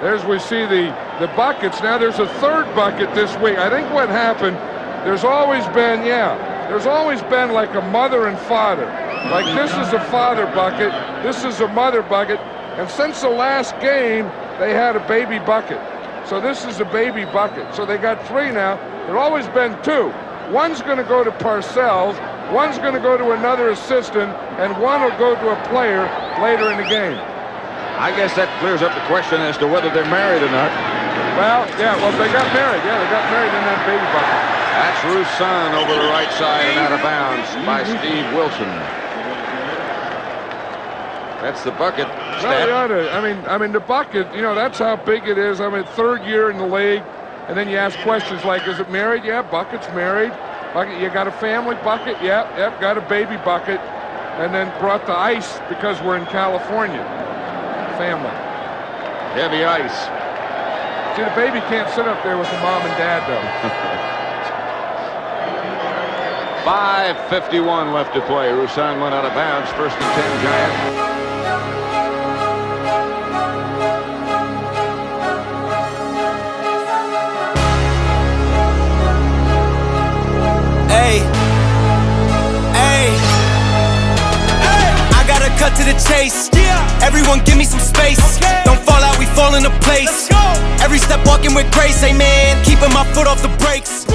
There's we see the buckets. Now there's a third bucket this week. I think what happened, there's always been like a mother and father. Like this is a father bucket, this is a mother bucket, and since the last game, they had a baby bucket. So this is a baby bucket. So they got 3 now. There's always been 2. One's going to go to Parcells, one's going to go to another assistant, and one will go to a player later in the game. I guess that clears up the question as to whether they're married or not. Well, they got married. Yeah, they got married in that baby bucket. That's Roussan over the right side and out of bounds by Steve Wilson. That's the bucket stat. I mean, the bucket, that's how big it is. I mean, 3rd year in the league, and then you ask questions like, is it married? Yeah, bucket's married. Bucket, you got a family bucket? Yep, got a baby bucket. And then brought the ice because we're in California. Family. Heavy ice. See, the baby can't sit up there with the mom and dad, though. 5:51 left to play. Roussan went out of bounds. 1st and 10 Giants. Cut to the chase. Yeah. Everyone give me some space. Okay. Don't fall out, we fall into place. Every step walking with grace, amen. Keeping my foot off the brakes.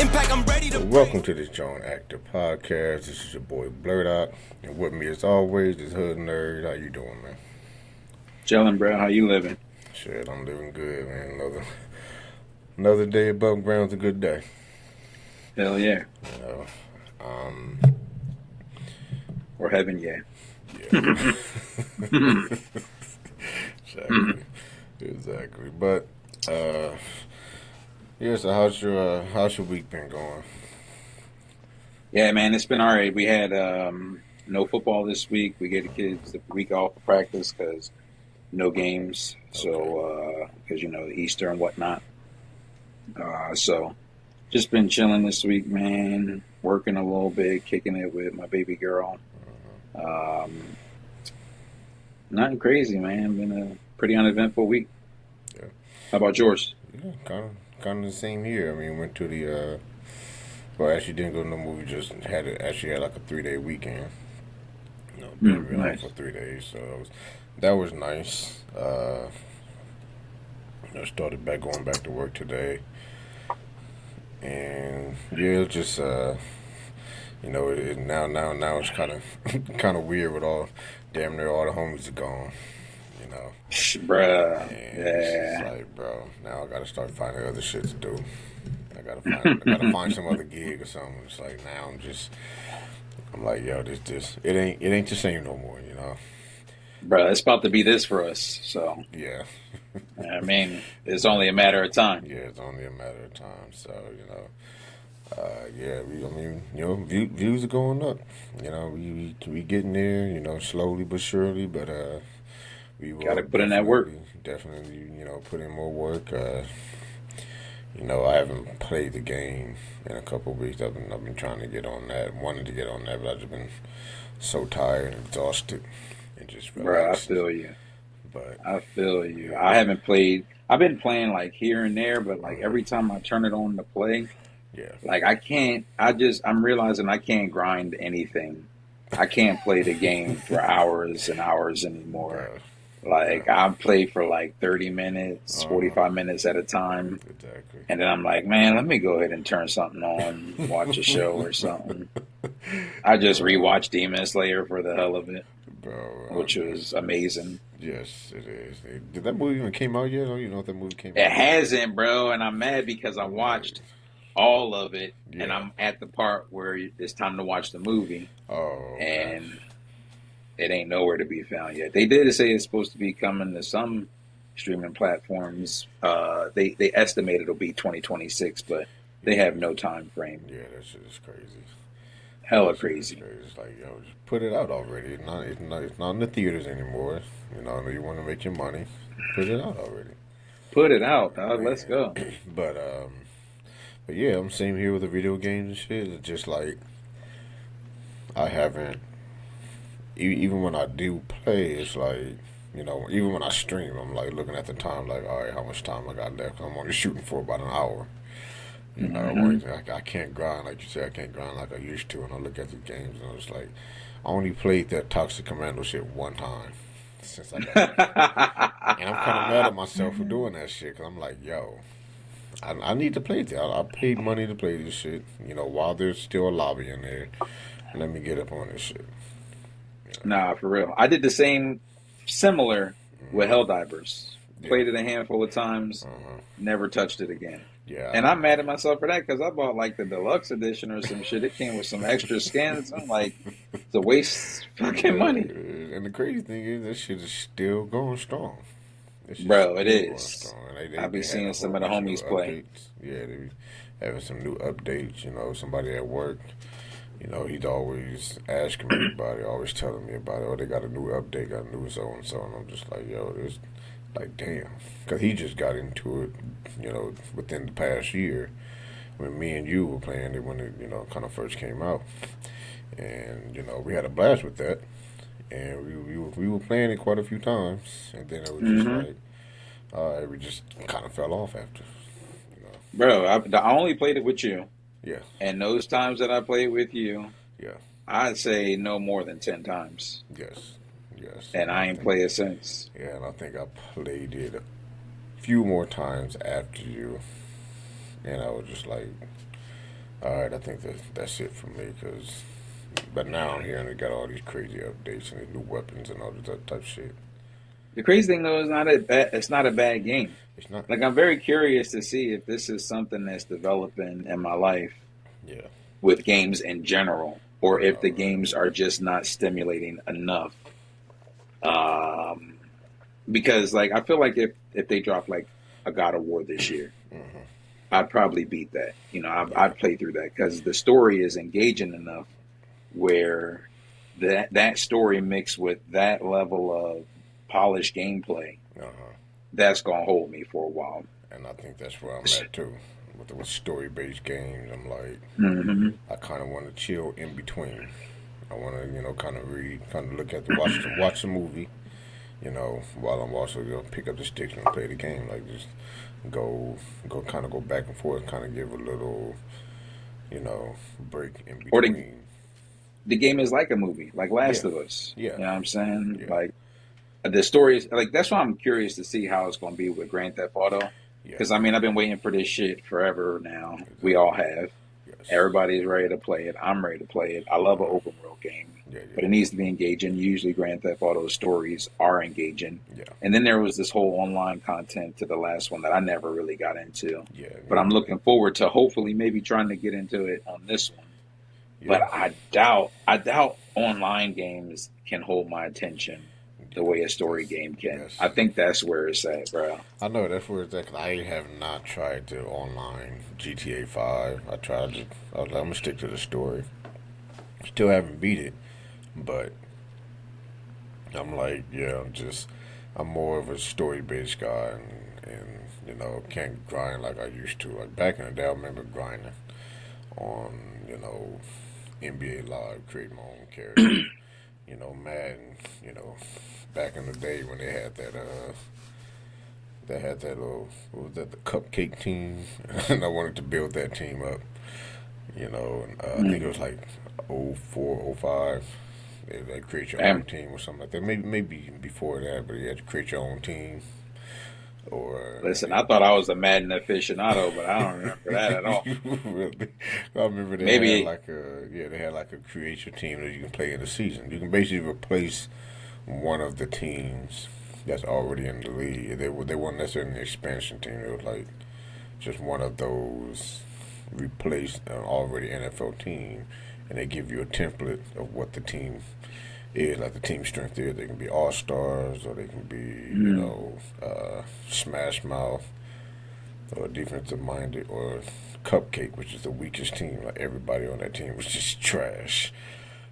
Impact, I'm ready to. Welcome to the Jawn Active Podcast. This is your boy Blurt Out, and with me as always is Hood Nerd. How you doing, man? Chillin', bro. How you living? Shit, I'm living good, man. Another day above ground's a good day. Hell yeah. Or heaven, yeah. Yeah. Exactly. But yeah, so how's your week been going? Yeah, man, it's been all right. We had no football this week. We gave the kids the week off of practice because no games. So because Easter and whatnot. So just been chilling this week, man. Working a little bit, kicking it with my baby girl. Nothing crazy, man. Been a pretty uneventful week. Yeah. How about yours? Yeah, kind of the same here. I mean, went to the actually didn't go to no movie. Just had like a 3-day weekend. Been nice. For 3 days, so that was nice. Started going back to work today, and yeah, just now it's kind of weird with damn near all the homies are gone, Bruh. And yeah. It's like, bro, now I gotta start finding other shit to do. I gotta find some other gig or something. It's like now I'm like, yo, this it ain't the same no more, Bruh, it's about to be this for us. So yeah. I mean, it's only a matter of time. Yeah, it's only a matter of time. So views are going up. We getting there. Slowly but surely. But we gotta put in that work. Definitely, put in more work. I haven't played the game in a couple of weeks. I've been trying to get on that. Wanted to get on that, but I've just been so tired and exhausted and just relaxed. Bro, I feel you. But I feel you. I haven't played. I've been playing like here and there, but like every time I turn it on to play. Yeah. Like I can't, I'm realizing I can't grind anything. I can't play the game for hours and hours anymore. Like I play for like 30 minutes, 45 minutes at a time. Exactly. And then I'm like, man, let me go ahead and turn something on, watch a show or something. I just rewatched Demon Slayer for the hell of it, which was amazing. Yes, it is. Did that movie even came out yet? Or you know if that movie came out? It hasn't, bro, and I'm mad because I watched all of it, and I'm at the part where it's time to watch the movie. Oh, and it ain't nowhere to be found yet. They did say it's supposed to be coming to some streaming platforms. They estimate it'll be 2026, but they have no time frame. Yeah, that shit is crazy. Hella crazy. It's like, just put it out already. It's not in the theaters anymore. You want to make your money. Put it out already. Put it out, dog. Let's go. But yeah, I'm same here with the video games and shit. It's just like I haven't. Even when I do play, it's like You know, even when I stream, I'm like looking at the time, like, all right, how much time I got left? I'm only shooting for about an hour. You know, I can't grind like you said. I can't grind like I used to. And I look at the games, and I was like, I only played that Toxic Commando shit one time since I got it. And I'm kind of mad at myself for doing that shit because I'm like, yo, I need to play that. I paid money to play this shit. You know, while there's still a lobby in there, let me get up on this shit. Nah, for real. I did the same, similar with Helldivers. Played it a handful of times, never touched it again. Yeah. And I'm mad at myself for that because I bought like the deluxe edition or some shit. It came with some extra skins. I'm like, it's a waste fucking money. And the crazy thing is, that shit is still going strong. Bro, it is. I be seeing some of the homies play. Yeah, they be having some new updates. You know, somebody at work, you know, he's always asking me about it, always telling me about it. Oh, they got a new update, got a new so and so. And I'm just like, yo, this, like, damn. Because he just got into it, you know, within the past year when me and you were playing it when it, you know, kind of first came out. And, you know, we had a blast with that. And we were playing it quite a few times. And then it was just like, we just kind of fell off after. You know. Bro, I only played it with you. Yeah. And those times that I played with you, yeah, I'd say no more than 10 times. Yes. And I ain't played it since. Yeah, and I think I played it a few more times after you. And I was just like, all right, I think that's it for me. But now I'm hearing they got all these crazy updates and new weapons and all this other type of shit. The crazy thing though is it's not a bad game. It's not. Like I'm very curious to see if this is something that's developing in my life. Yeah. With games in general, or if the games are just not stimulating enough. Because like I feel like if they drop like a God of War this year, I'd probably beat that. You know, I'd play through that because the story is engaging enough where that story mixed with that level of polished gameplay, that's gonna hold me for a while. And I think that's where I'm at too. With story-based games, I'm like, I kind of want to chill in between. I want to, you know, kind of read, kind of look at watch the movie, you know, while I'm also pick up the sticks and play the game. Like just go back and forth, kind of give a little, you know, break in between. The game is like a movie, like Last of Us. Yeah. You know what I'm saying? Yeah. Like the story is like that's why I'm curious to see how it's going to be with Grand Theft Auto. Because I mean, I've been waiting for this shit forever now. We all have. Yes. Everybody's ready to play it. I'm ready to play it. I love an open world game, but it needs to be engaging. Usually, Grand Theft Auto stories are engaging. Yeah. And then there was this whole online content to the last one that I never really got into. Yeah. But I'm looking forward to hopefully maybe trying to get into it on this one. Yeah. But I doubt online games can hold my attention the way a story game can. Yes. I think that's where it's at, bro. I know that's where it's at. I have not tried the online GTA 5. I was like, I'm going to stick to the story. Still haven't beat it, but I'm like, yeah, I'm more of a story-based guy and you know, can't grind like I used to. Like back in the day, I remember grinding on, you know, NBA Live, creating my own character. You know, Madden, you know, back in the day when they had that little, what was that, the cupcake team, and I wanted to build that team up, you know, and I think it was like 04, 05, they create your own team or something like that, maybe even before that, but you had to create your own team. Or listen, I thought I was a Madden aficionado, but I don't remember that at all. Really? I remember they had like a create your team that you can play in the season. You can basically replace one of the teams that's already in the league. They weren't necessarily an expansion team. It was like just one of those replaced an already NFL team, and they give you a template of what the team is, like the team strength is. They can be all-stars, or they can be, you know, smash mouth, or defensive-minded, or cupcake, which is the weakest team. Like everybody on that team was just trash.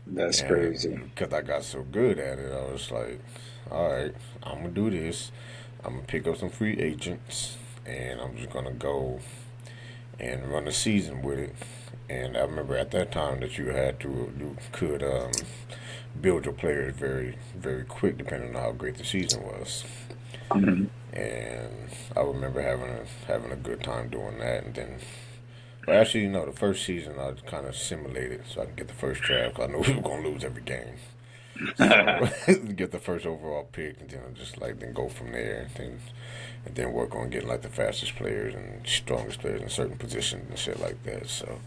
That's crazy. Because I got so good at it, I was like, all right, I'm going to do this. I'm going to pick up some free agents, and I'm just going to go and run a season with it. And I remember at that time that you could build your players very, very quick, depending on how great the season was. Mm-hmm. And I remember having a good time doing that. And then, but actually, the first season I kind of simulated so I can get the first draft. 'Cause I knew we were gonna lose every game. So get the first overall pick, and then just then go from there, and then work on getting the fastest players and strongest players in certain positions and shit like that. So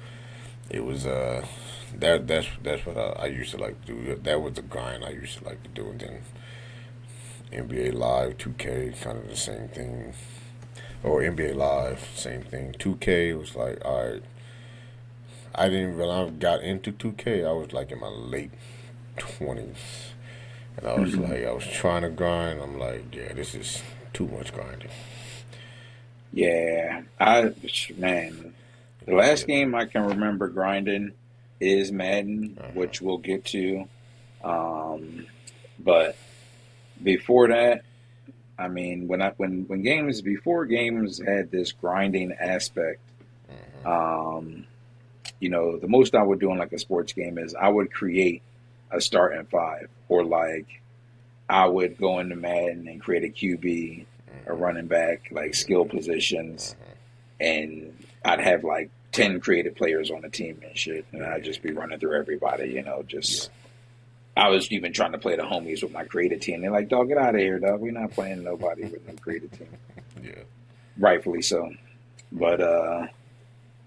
it was that's what I used to like to do. That was the grind I used to like to do. And then NBA Live, 2K, kind of the same thing. Or NBA Live, same thing. 2K was like, all right. When I got into 2K, I was in my late 20s. And I was I was trying to grind. I'm like, yeah, this is too much grinding. Yeah, man, the last game I can remember grinding is Madden, which we'll get to. But before that, I mean, when games before games had this grinding aspect, the most I would do in a sports game is I would create a starting five, or I would go into Madden and create a QB, a running back, skill positions, and I'd have 10 creative players on the team and shit, and I'd just be running through everybody, I was even trying to play the homies with my creative team. They're like, dog, get out of here, dog. We're not playing nobody with no creative team. Yeah. Rightfully so. But,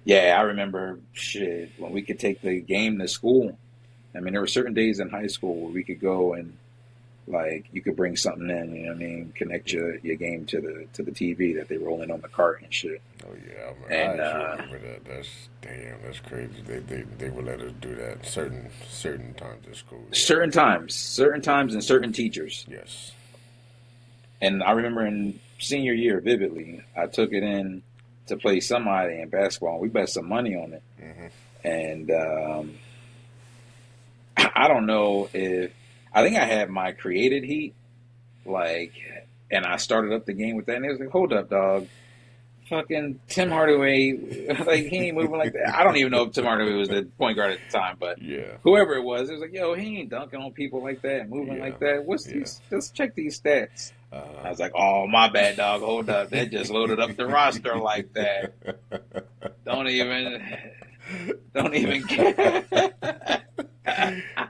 yeah, I remember, when we could take the game to school. I mean, there were certain days in high school where we could go and, you could bring something in, you know what I mean? Connect your game to the TV that they rolling on the cart and shit. Oh yeah, I remember that. That's crazy. They would let us do that certain times at school. Yeah. Certain times, and certain teachers. Yes. And I remember in senior year vividly, I took it in to play somebody in basketball. And we bet some money on it, and I don't know if. I think I had my created heat, and I started up the game with that, and it was like, hold up, dog. Fucking Tim Hardaway, he ain't moving like that. I don't even know if Tim Hardaway was the point guard at the time, but whoever it was like, yo, he ain't dunking on people like that and moving like that. What's these? Let's check these stats. I was like, oh, my bad, dog. Hold up. They just loaded up the roster like that. Don't even care.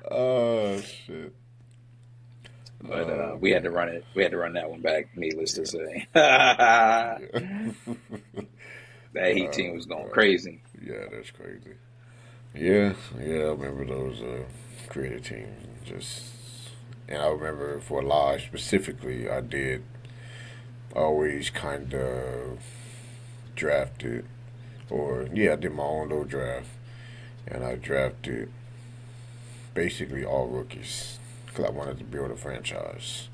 Oh, shit. But we had to run it. We had to run that one back. Needless to say, that Heat team was going crazy. Yeah, that's crazy. Yeah. I remember those creative teams. And I remember for Live specifically, I did always kind of drafted, I did my own little draft, and I drafted basically all rookies. I wanted to build a franchise,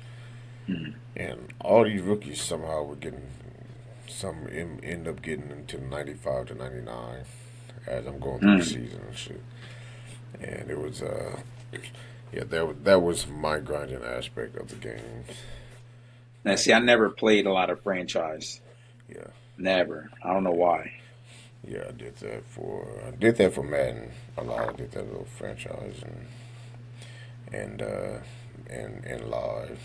and all these rookies somehow were some end up getting into 95 to 99 as I'm going through the season and shit. And it was that was my grinding aspect of the game. Now, see, I never played a lot of franchise. Yeah, never. I don't know why. Yeah, I did that for Madden a lot. I did that little franchise and Live,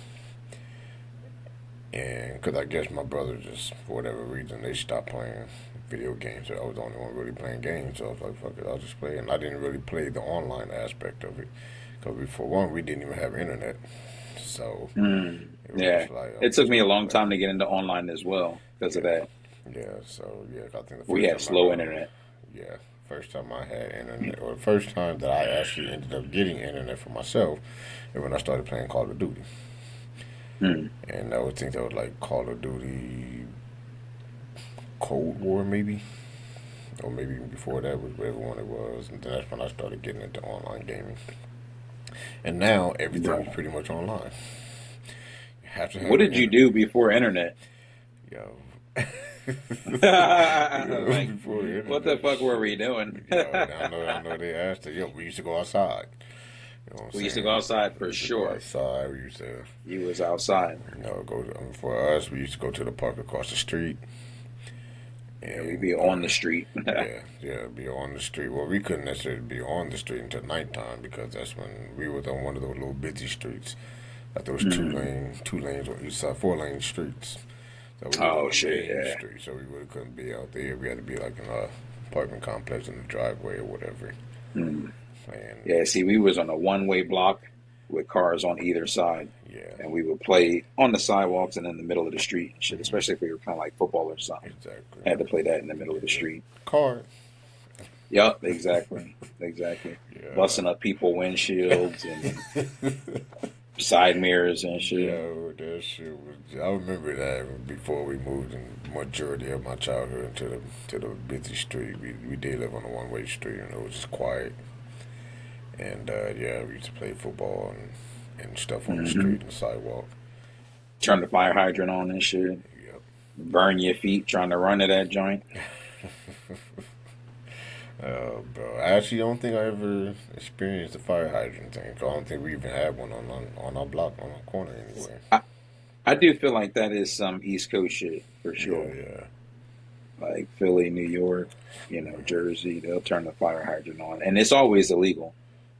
and because I guess my brother just for whatever reason they stopped playing video games, so I was the only one really playing games. So I was like, fuck it, I'll just play. And I didn't really play the online aspect of it because for one, we didn't even have internet. So it took me a long time to get into online as well because of that. Yeah, so I think we had slow internet. Yeah. First time I had internet, or the first time that I actually ended up getting internet for myself, is when I started playing Call of Duty. And I would think that was Call of Duty Cold War, maybe, or maybe even before that, was whatever one it was. And then that's when I started getting into online gaming. And now everything's pretty much online. You have to have what did you do before internet? Yo. What the fuck were we doing? I know they asked it. We used to go outside. We used to go outside for sure. Outside, we used to. You was outside. For us, we used to go to the park across the street, And we'd be on the street. Be on the street. Well, we couldn't necessarily be on the street until nighttime because that's when we were on one of those little busy streets. Like those two lanes on each side, 4-lane streets. So street, so we really couldn't be out there. We had to be like in an apartment complex in the driveway or whatever. Yeah, see, we was on a one-way block with cars on either side. Yeah. And we would play on the sidewalks and in the middle of the street and shit, especially if we were playing like football or something. Exactly. Had to play that in the middle of the street. Car. Yup, exactly. Yeah. Busting up people windshields and side mirrors and shit. Yeah, that shit was. I remember that before we moved in majority of my childhood to the busy street. We did live on a one-way street and it was just quiet. And we used to play football and stuff on the street and the sidewalk. Turn the fire hydrant on and shit. Yep. Burn your feet trying to run to that joint. Bro, I actually don't think I ever experienced the fire hydrant thing. I don't think we even had one on our block, on our corner anywhere. I do feel like that is some East Coast shit for sure. Yeah. Like Philly, New York, Jersey, they'll turn the fire hydrant on. And it's always illegal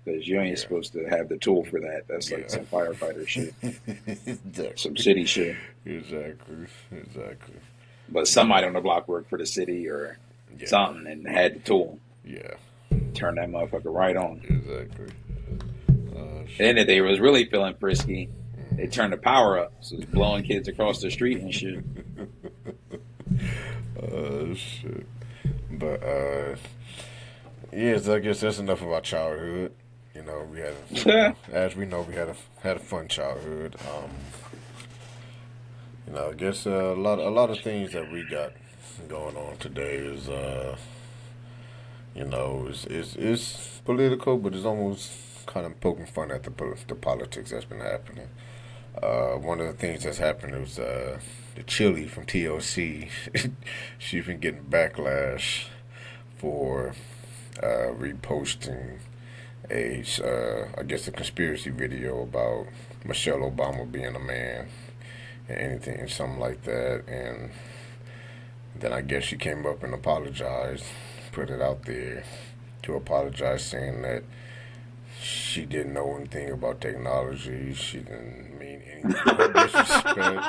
because you ain't supposed to have the tool for that. That's like some firefighter shit. Some city shit. Exactly. But somebody on the block worked for the city or something and had the tool. Yeah. Turn that motherfucker right on. Exactly. And if they was really feeling frisky, they turned the power up. So it's blowing kids across the street and shit. Shit. But, so I guess that's enough of our childhood. We had, as we know, we had a fun childhood. I guess a lot of things that we got going on today is, it's political, but it's almost kind of poking fun at the politics that's been happening. One of the things that's happened was the Chili from TLC. She's been getting backlash for reposting I guess a conspiracy video about Michelle Obama being a man and something like that. And then I guess she came up and apologized, put it out there to apologize, saying that she didn't know anything about technology. She didn't mean anything disrespect.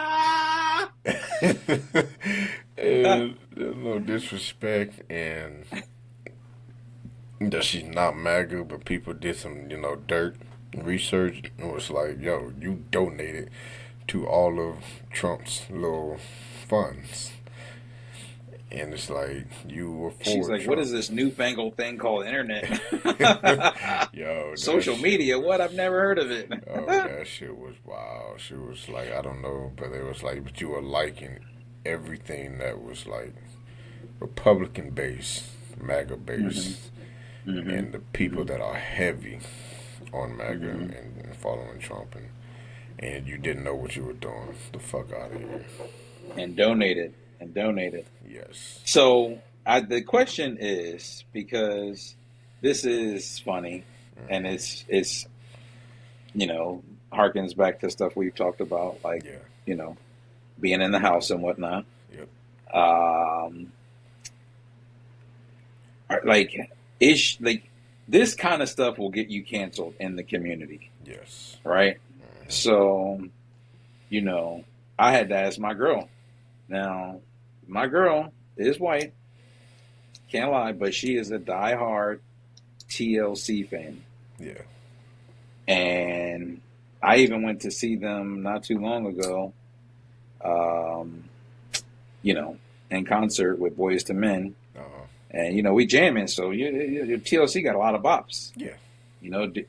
And there's no disrespect, and that she's not MAGA, but people did some, dirt research and was like, yo, you donated to all of Trump's little funds. And it's like, you were for She's like, Trump. what is this newfangled thing called internet? Yo, social media, what? I've never heard of it. Oh, that shit was wild. She was like, I don't know, but it was like, but you were liking everything that was like Republican based, MAGA based, and the people that are heavy on MAGA and following Trump, and you didn't know what you were doing. The fuck out of here. And donated. Yes. So the question is, because this is funny, and it's harkens back to stuff we've talked about, like being in the house and whatnot. Yep. This kind of stuff will get you canceled in the community. Yes. Right. So, I had to ask my girl. Now, my girl is white, can't lie, but she is a diehard TLC fan. Yeah. And I even went to see them not too long ago, in concert with Boys to Men. And, we jamming, so your TLC got a lot of bops. Yeah.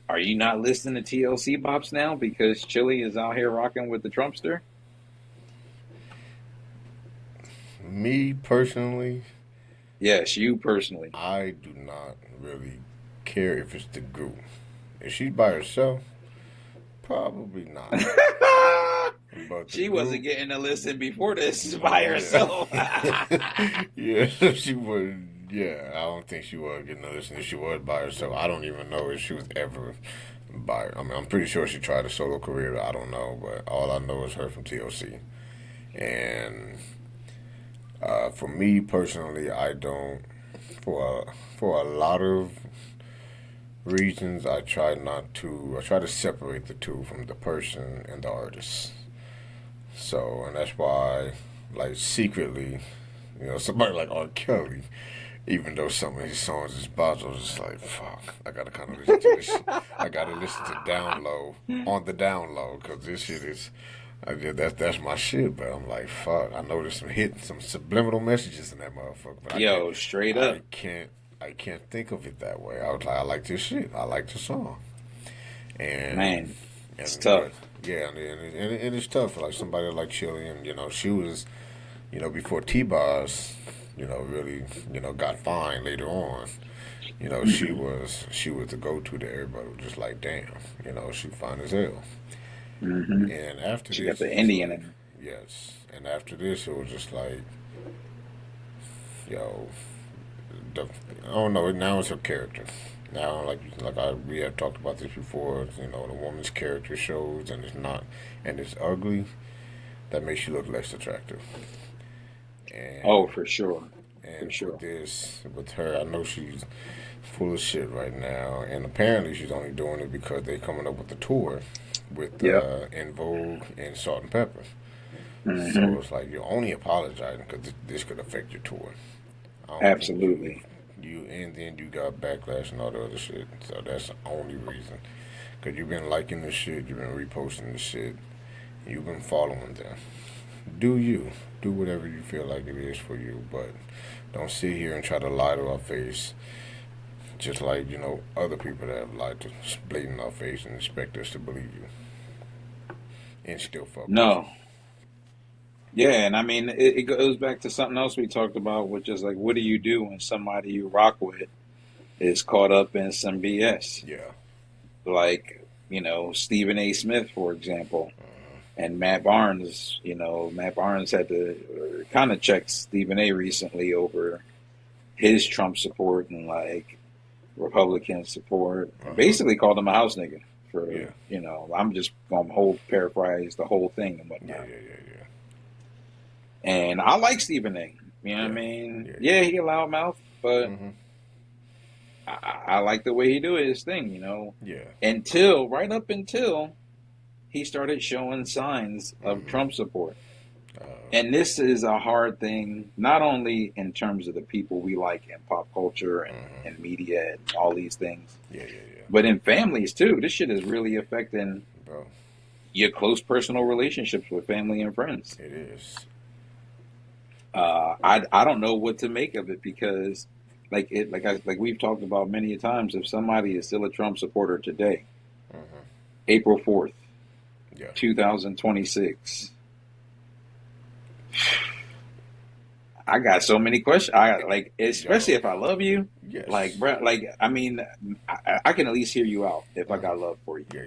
Are you not listening to TLC bops now because Chili is out here rocking with the Trumpster? Me personally? Yes, you personally. I do not really care if it's the group. If she's by herself, probably not. But she wasn't getting a listen before this by herself. Yeah, she would. Yeah, I don't think she was getting a listen if she was by herself. I don't even know if she was ever by. I mean, I'm pretty sure she tried a solo career. I don't know, but all I know is her from TLC. And For me personally, I don't. For a lot of reasons, I try not to. I try to separate the two from the person and the artist. So, and that's why, like secretly, somebody like R. Kelly, even though some of his songs is bots, I was just like, fuck, I gotta kind of listen to this. I gotta listen to down low on the down low because this shit is. That's my shit, but I'm like, fuck. I know there's some subliminal messages in that motherfucker. But straight up, I can't think of it that way. I was like, I like this shit. I like the song, and man, it's tough. Yeah, and it's tough for like somebody like Chilean. She was, before T-Boz, really, got fined later on. She was the go-to to everybody. Was just like, damn, she fine as hell. Mm-hmm. And after she this, got the Indian in her. Yes, and after this, it was just like, yo, I don't know. Now it's her character. Now, we have talked about this before. The woman's character shows, and it's ugly. That makes you look less attractive. And, for sure. And with her, I know she's full of shit right now, and apparently she's only doing it because they're coming up with a tour with En Vogue and Salt and Pepper. Mm-hmm. So it's like you're only apologizing because this could affect your tour. Absolutely. And then you got backlash and all the other shit. So that's the only reason. Because you've been liking this shit, you've been reposting this shit, you've been following them. Do you. Do whatever you feel like it is for you, but don't sit here and try to lie to our face. Just like, other people that have lied to blatant our face and expect us to believe you. And still fuck. No. Yeah, and I mean, it goes back to something else we talked about, which is like, what do you do when somebody you rock with is caught up in some BS? Yeah. Like, Stephen A. Smith, for example, and Matt Barnes. Matt Barnes had to kind of check Stephen A. recently over his Trump support and like Republican support. Basically called him a house nigga for, I'm just going to paraphrase the whole thing and whatnot. Yeah. And I like Stephen A. You know what I mean? Yeah, he a loudmouth, but I like the way he do his thing, Yeah. Right up until he started showing signs of Trump support. And this is a hard thing, not only in terms of the people we like in pop culture and media and all these things, but in families too. This shit is really affecting your close personal relationships with family and friends. It is. I don't know what to make of it because, like we've talked about many times, if somebody is still a Trump supporter today, April 4th, 2026. I got so many questions. Especially if I love you. Yes. Like, bro, I mean, I can at least hear you out if I got love for you. Yeah.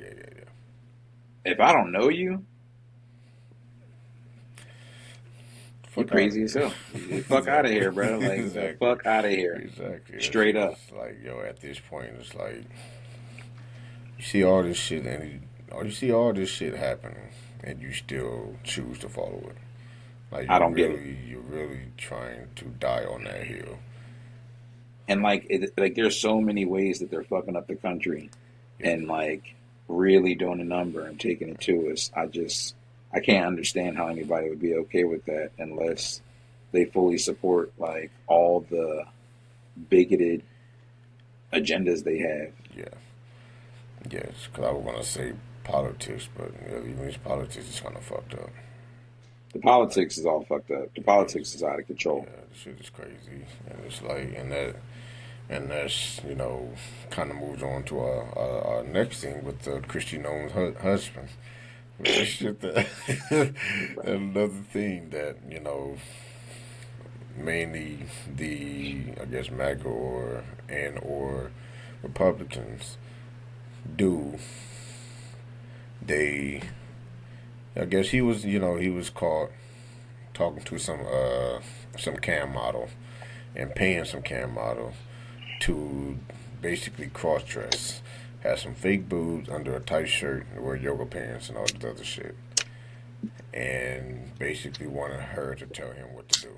If I don't know you, you're crazy as hell. Fuck out of here, bro. Like, exactly. Fuck out of here. Exactly. Straight up. It's like, at this point, it's like you see all this shit happening, and you still choose to follow it. Like, I don't get it. You're really trying to die on that hill. And there's so many ways that they're fucking up the country, and really doing a number and taking it to us. I can't understand how anybody would be okay with that unless they fully support all the bigoted agendas they have. Yeah. Yes, because I was going to say politics, but even this politics is kind of fucked up. The politics is all fucked up. The politics is out of control. Yeah, the shit is crazy, and it's that's kind of moves on to our next thing with Christy Nolan's husband. Which shit another thing that mainly the MAGA or Republicans do. He was caught talking to some cam model and paying some cam model to basically cross dress, have some fake boobs under a tight shirt, and wear yoga pants and all this other shit, and basically wanted her to tell him what to do.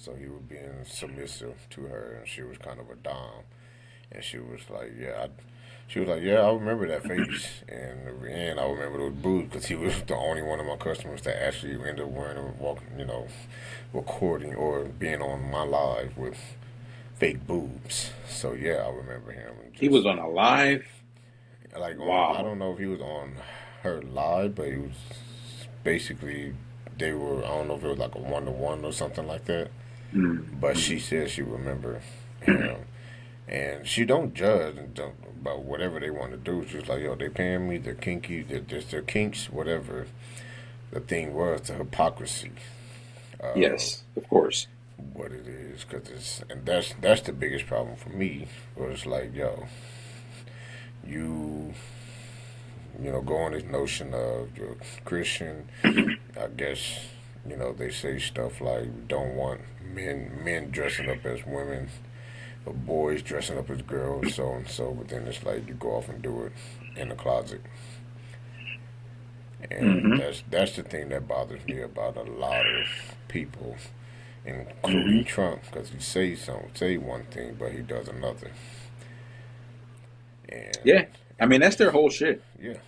So he was being submissive to her, and she was kind of a dom. And she was like, she was like, yeah, I remember that face. And in the end, I remember those boobs because he was the only one of my customers that actually ended up wearing them, recording or being on my live with fake boobs. So yeah, I remember him. He was on a live? Like, wow. I don't know if he was on her live, but he was basically, I don't know if it was like a 1-to-1 or something like that. Mm-hmm. But she said she remember him. And she don't judge about whatever they want to do. She's like, yo, they paying me, they're kinky, they're kinks, whatever. The thing was the hypocrisy. Yes, of course. What it is, and that's the biggest problem for me. Was like, yo, you go on this notion of you're Christian. I guess they say stuff like don't want men dressing up as women, or boys dressing up as girls, so and so. But then it's like you go off and do it in the closet, and that's the thing that bothers me about a lot of people, including Trump, because he say one thing, but he does another. And yeah, I mean that's their whole shit. Yeah,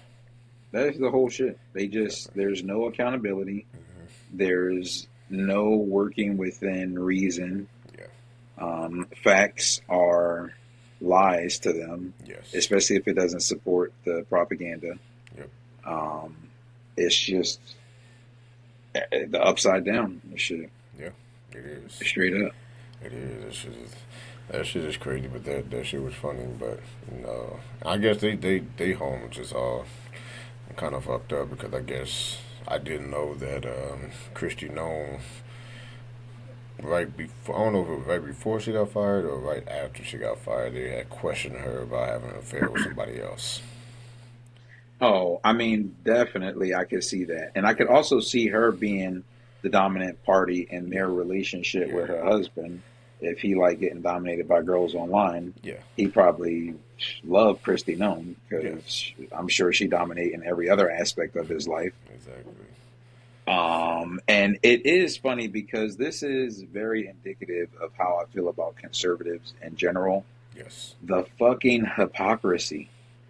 that is the whole shit. There's no accountability. There's no working within reason. Yeah. Facts are lies to them. Yes. Especially if it doesn't support the propaganda. Yep. It's just the upside down shit. Yeah, it is. Straight up. It is. That shit is crazy, but that shit was funny. But I guess they home just all kind of fucked up because I guess I didn't know that Christy Nome right before, I don't know if it was right before she got fired or right after she got fired, they had questioned her about having an affair with somebody else. Oh, I mean, definitely I could see that. And I could also see her being the dominant party in their relationship with her husband. If he like getting dominated by girls online, he probably loved Christy Nome because I'm sure she dominated in every other aspect of his life. Exactly. And it is funny because this is very indicative of how I feel about conservatives in general. Yes. The fucking hypocrisy.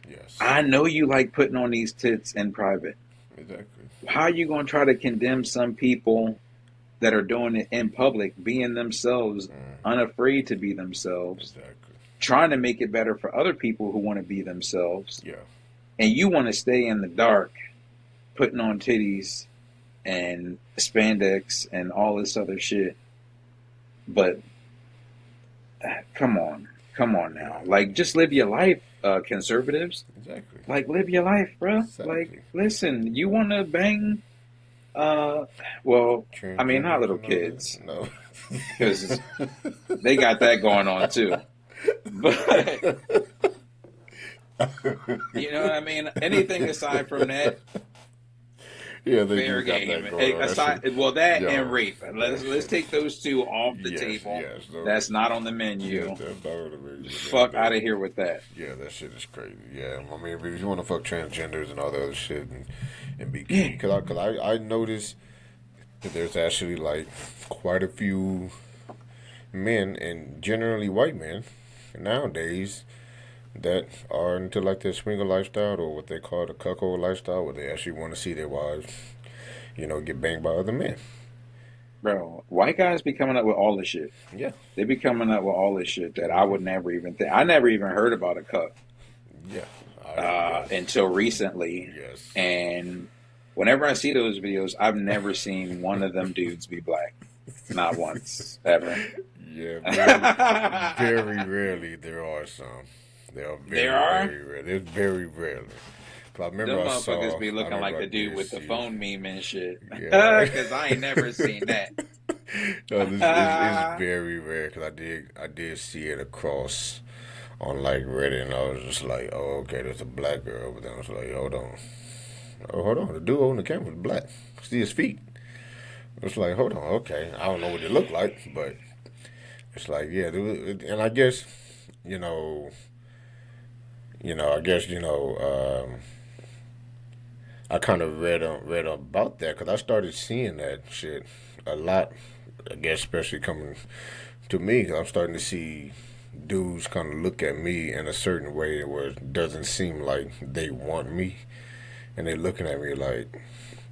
Yes. I know you like putting on these tits in private. Exactly. How are you going to try to condemn some people that are doing it in public, being themselves, unafraid to be themselves, trying to make it better for other people who want to be themselves? Yeah. And you want to stay in the dark, putting on titties and spandex and all this other shit. But come on now. Like, just live your life, conservatives. Exactly. Like, live your life, bro. Exactly. Like, listen, you want to bang, well, I mean, not little kids. No. Because they got that going on, too. But, you know what I mean? Anything aside from that, yeah, they fair got game. that going on. Aside, and rape. Let's take those two off the table. Yes, that's not on the menu. Yes, that's not on the menu. Fuck out of here with that. Yeah, that shit is crazy. Yeah, I mean, if you want to fuck transgenders and all the other shit and be key, because I noticed that there's actually like quite a few men, and generally white men nowadays, that are into like the swinger lifestyle or what they call the cuckold lifestyle, where they actually want to see their wives, get banged by other men. Bro, white guys be coming up with all this shit. Yeah. They be coming up with all this shit that I would never even think. I never even heard about a cuck. Yeah. Until recently. Yes. And whenever I see those videos, I've never seen one of them dudes be black. Not once. Ever. Yeah. Very rarely there are some. There are very rare. There's very rarely. I remember them motherfuckers be looking like the dude with the phone meme and shit. Because I ain't never seen that. No, it's very rare because I did see it across on like Reddit, and I was just like, oh, okay, there's a black girl. But then I was like, hold on, the dude holding the camera is black. See his feet. It's like, hold on, okay, I don't know what they look like, but it's like, yeah, and I guess, I kind of read about that because I started seeing that shit a lot I guess especially coming to me, I'm starting to see dudes kind of look at me in a certain way where it doesn't seem like they want me, and they're looking at me like,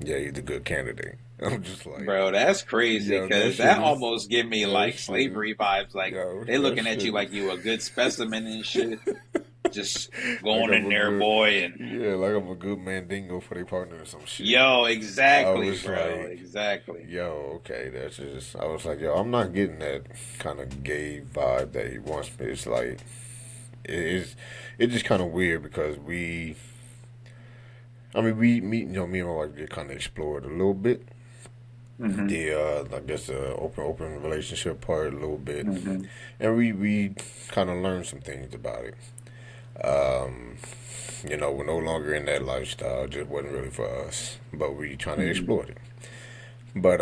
yeah, he's a good candidate. I'm just like, bro, that's crazy because that almost give me like slavery vibes. Like they looking at you like you a good specimen and shit. Just going like in there, boy, and yeah, like I'm a good mandingo for their partner or some shit. Yo, exactly, bro, like, exactly. Yo, okay, that's just. I was like, yo, I'm not getting that kind of gay vibe that he wants me. It's like, it's just kind of weird because me and my wife did kind of explore it a little bit. Mm-hmm. I guess the open relationship part a little bit, and we kind of learned some things about it. We're no longer in that lifestyle. It just wasn't really for us, but we trying to explore it. But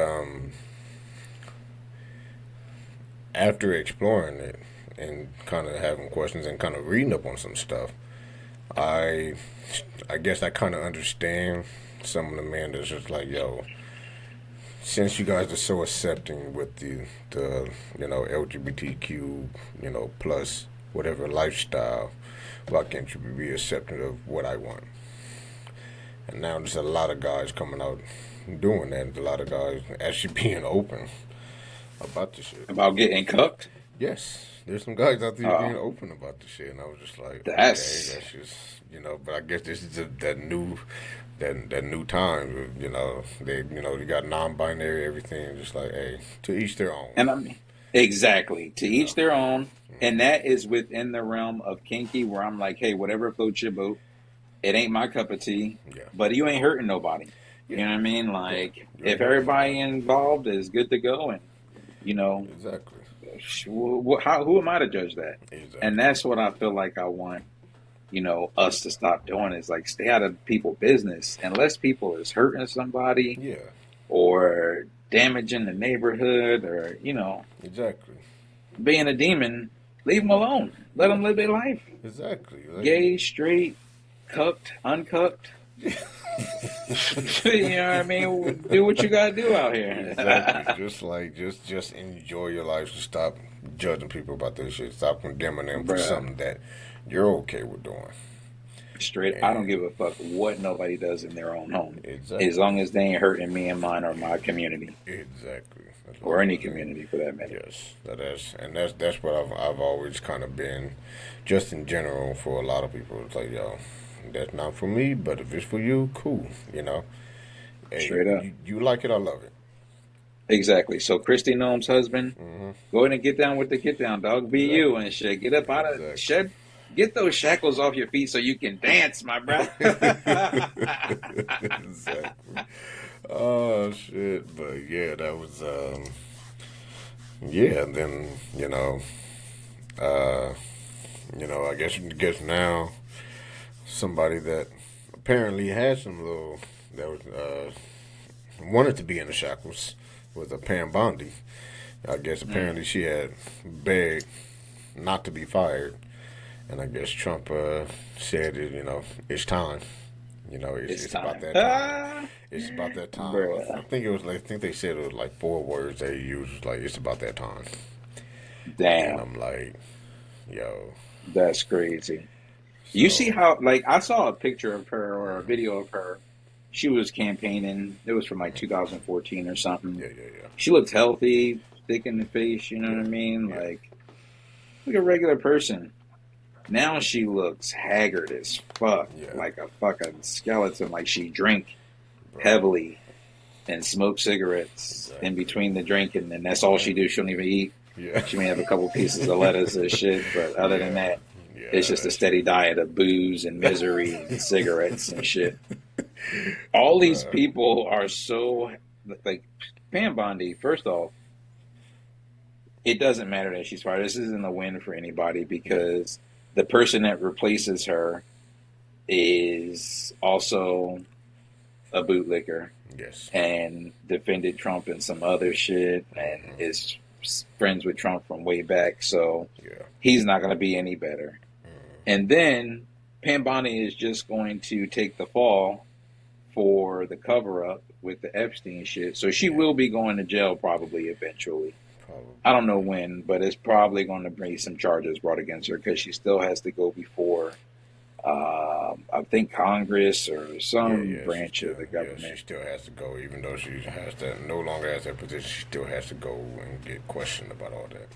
after exploring it and kind of having questions and kind of reading up on some stuff, I guess I kind of understand some of the men that's just like, yo, since you guys are so accepting with the LGBTQ, plus whatever lifestyle, why can't you be accepting of what I want? And now there's a lot of guys coming out doing that. A lot of guys actually being open about this shit. About getting cooked? Yes. There's some guys out there being open about this shit. And I was just like, that's just, but I guess this is that new time, they got non-binary, everything. Just like, hey, to each their own. And I mean, exactly. To each their own. And that is within the realm of kinky where I'm like, hey, whatever floats your boat. It ain't my cup of tea, but you ain't hurting nobody. You know what I mean? Like, if everybody involved is good to go and, Exactly. Who am I to judge that? Exactly. And that's what I feel like I want, us to stop doing is like stay out of people's business unless people is hurting somebody or damaging the neighborhood or, Exactly. being a demon. Leave them alone. Let them live their life. Exactly. Gay, straight, cucked, uncucked. You know what I mean? Do what you gotta do out here. Exactly. Just enjoy your life. Stop judging people about this shit. Stop condemning them for something that you're okay with doing. Straight. I don't give a fuck what nobody does in their own home. Exactly. As long as they ain't hurting me and mine or my community. Exactly. Or any community for that matter. Yes, that's what I've always kind of been, just in general for a lot of people. It's like, yo, that's not for me, but if it's for you, cool. Hey, straight up. You like it, I love it. Exactly. So Christy Noam's husband, go ahead and get down with the get down, dog. Be you and shit. Get up out of shed. Get those shackles off your feet so you can dance, my brother. Exactly. Oh shit! But yeah, that was and then I guess now somebody that apparently had some little that was wanted to be in the shackles was a Pam Bondi. I guess apparently she had begged not to be fired, and I guess Trump said it's time. It's about that time. It's about that time. I think they said it was like 4 words they used. It was like, it's about that time. Damn. And I'm like, yo. That's crazy. You see how, like, I saw a picture of her or a video of her. She was campaigning. It was from like 2014 or something. Yeah. She looked healthy, thick in the face, you know what I mean? Yeah. Like a regular person. Now she looks haggard as fuck, like a fucking skeleton. Like she drank heavily and smoke cigarettes in between the drinking, and that's all she do. She don't even eat. Yeah. She may have a couple pieces of lettuce or shit, but other than that, it's just a steady diet of booze and misery and cigarettes and shit. All these people are so like Pam Bondi. First off, it doesn't matter that she's fired. This isn't a win for anybody because the person that replaces her is also a bootlicker. Yes. And defended Trump and some other shit and is friends with Trump from way back. So he's not going to be any better. And then Pam Bondi is just going to take the fall for the cover-up with the Epstein shit. So she will be going to jail probably eventually. Probably. I don't know when, but it's probably going to be some charges brought against her because she still has to go before, I think, Congress or some branch of the government. Yeah, she still has to go, even though she no longer has that position. She still has to go and get questioned about all that.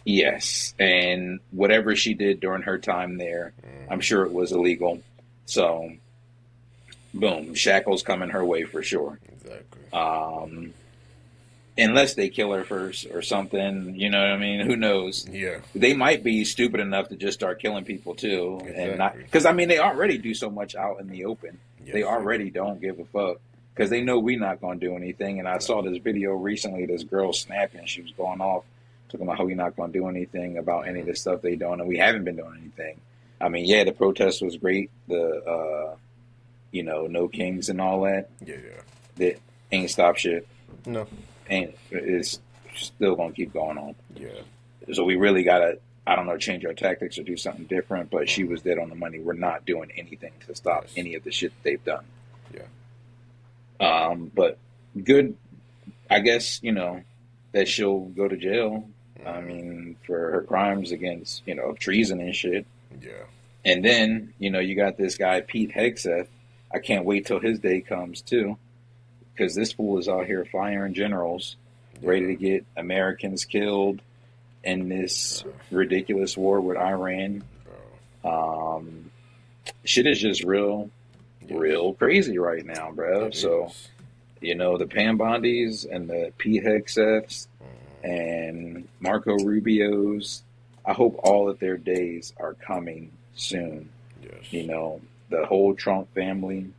Yes, and whatever she did during her time there, I'm sure it was illegal. So, boom, shackles coming her way for sure. Exactly. Unless they kill her first or something, you know what I mean? Who knows? Yeah. They might be stupid enough to just start killing people too, Exactly. and not because I mean they already do so much out in the open. Yes, they already don't give a fuck because they know we're not going to do anything. And I saw this video recently. This girl snapping, she was going off talking about how we're not going to do anything about any of the stuff they doing, and we haven't been doing anything. I mean, yeah, the protest was great. The no kings and all that. Yeah. That ain't stop shit. No. And it's still going to keep going on. Yeah. So we really got to, I don't know, change our tactics or do something different. But she was dead on the money. We're not doing anything to stop any of the shit that they've done. Yeah. But good, I guess, that she'll go to jail. I mean, for her crimes against, treason and shit. Yeah. And then, you got this guy, Pete Hegseth. I can't wait till his day comes, too. Because this fool is out here firing generals, ready to get Americans killed in this ridiculous war with Iran. Shit is just real crazy right now, bro. So, the Pam Bondis and the Pete Hegseths and Marco Rubios, I hope all of their days are coming soon. Yes. The whole Trump family,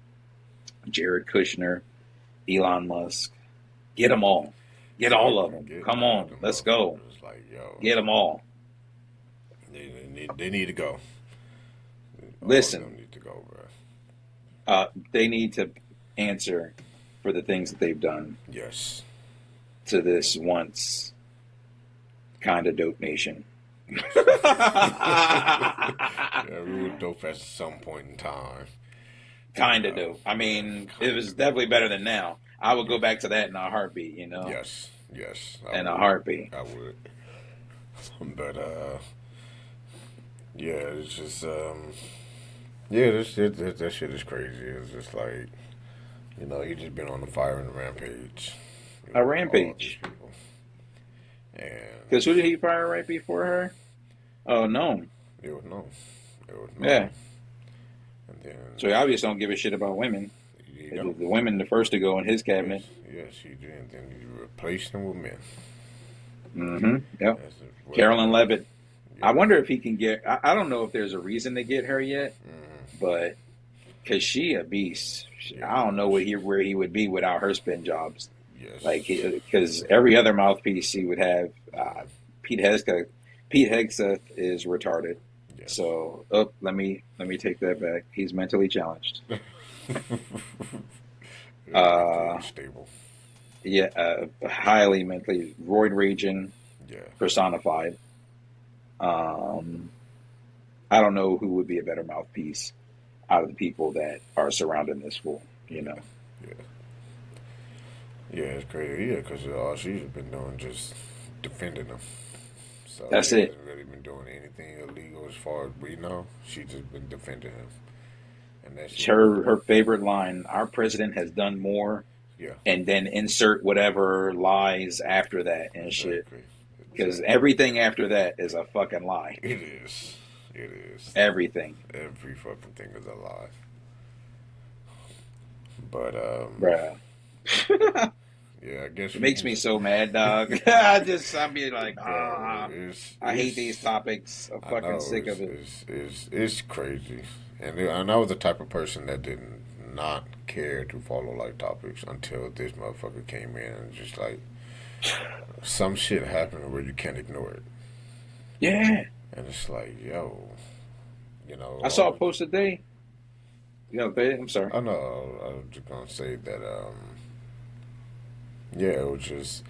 Jared Kushner, Elon Musk, get them all. Get all of them. Come on, let's go. Like, yo, get them all. They need to go. Listen, all of them need to go, bro. They need to answer for the things that they've done. Yes. To this once kind of dope nation. Yeah, we were dope at some point in time. Kind of dope. I mean, it was definitely better than now. I would go back to that in a heartbeat, Yes. In a heartbeat. I would. But, yeah, it's just, that shit is crazy. It's just like, he just been on the fire and rampage. A rampage. Because who did he fire right before her? Oh, no. It was no. Yeah. And then, so he obviously don't give a shit about women. The women the first to go in his cabinet. Yes, he did. And then he replaced them with men. Mm-hmm. Yep. Carolyn Levitt. Yeah. I wonder if he can get. I don't know if there's a reason to get her yet, but because she a beast. I don't know where he would be without her spin jobs. Yes. Like because every other mouthpiece he would have. Pete Hegseth is retarded. Yes. So let me take that back. He's mentally challenged. Stable. Yeah, highly mentally roid raging. Yeah. Personified. I don't know who would be a better mouthpiece out of the people that are surrounding this fool. Yeah. Yeah, it's crazy. Yeah, because all she's been doing just defending him. So that's she it. Hasn't really been doing anything illegal as far as we know. She's just been defending him. And that's her favorite line. Our president has done more. Yeah. And then insert whatever lies after that and shit. Because everything after that is a fucking lie. It is. Everything. Every fucking thing is a lie. But bruh. Yeah, I guess it makes me so mad, dog. I'm be like, I hate these topics. I'm fucking sick of it. It's crazy, and I was the type of person that did not care to follow like topics until this motherfucker came in and just like some shit happened where you can't ignore it. Yeah, and it's like, yo, I saw a post today. I'm sorry. I know. I was just gonna say that. Yeah, it was just,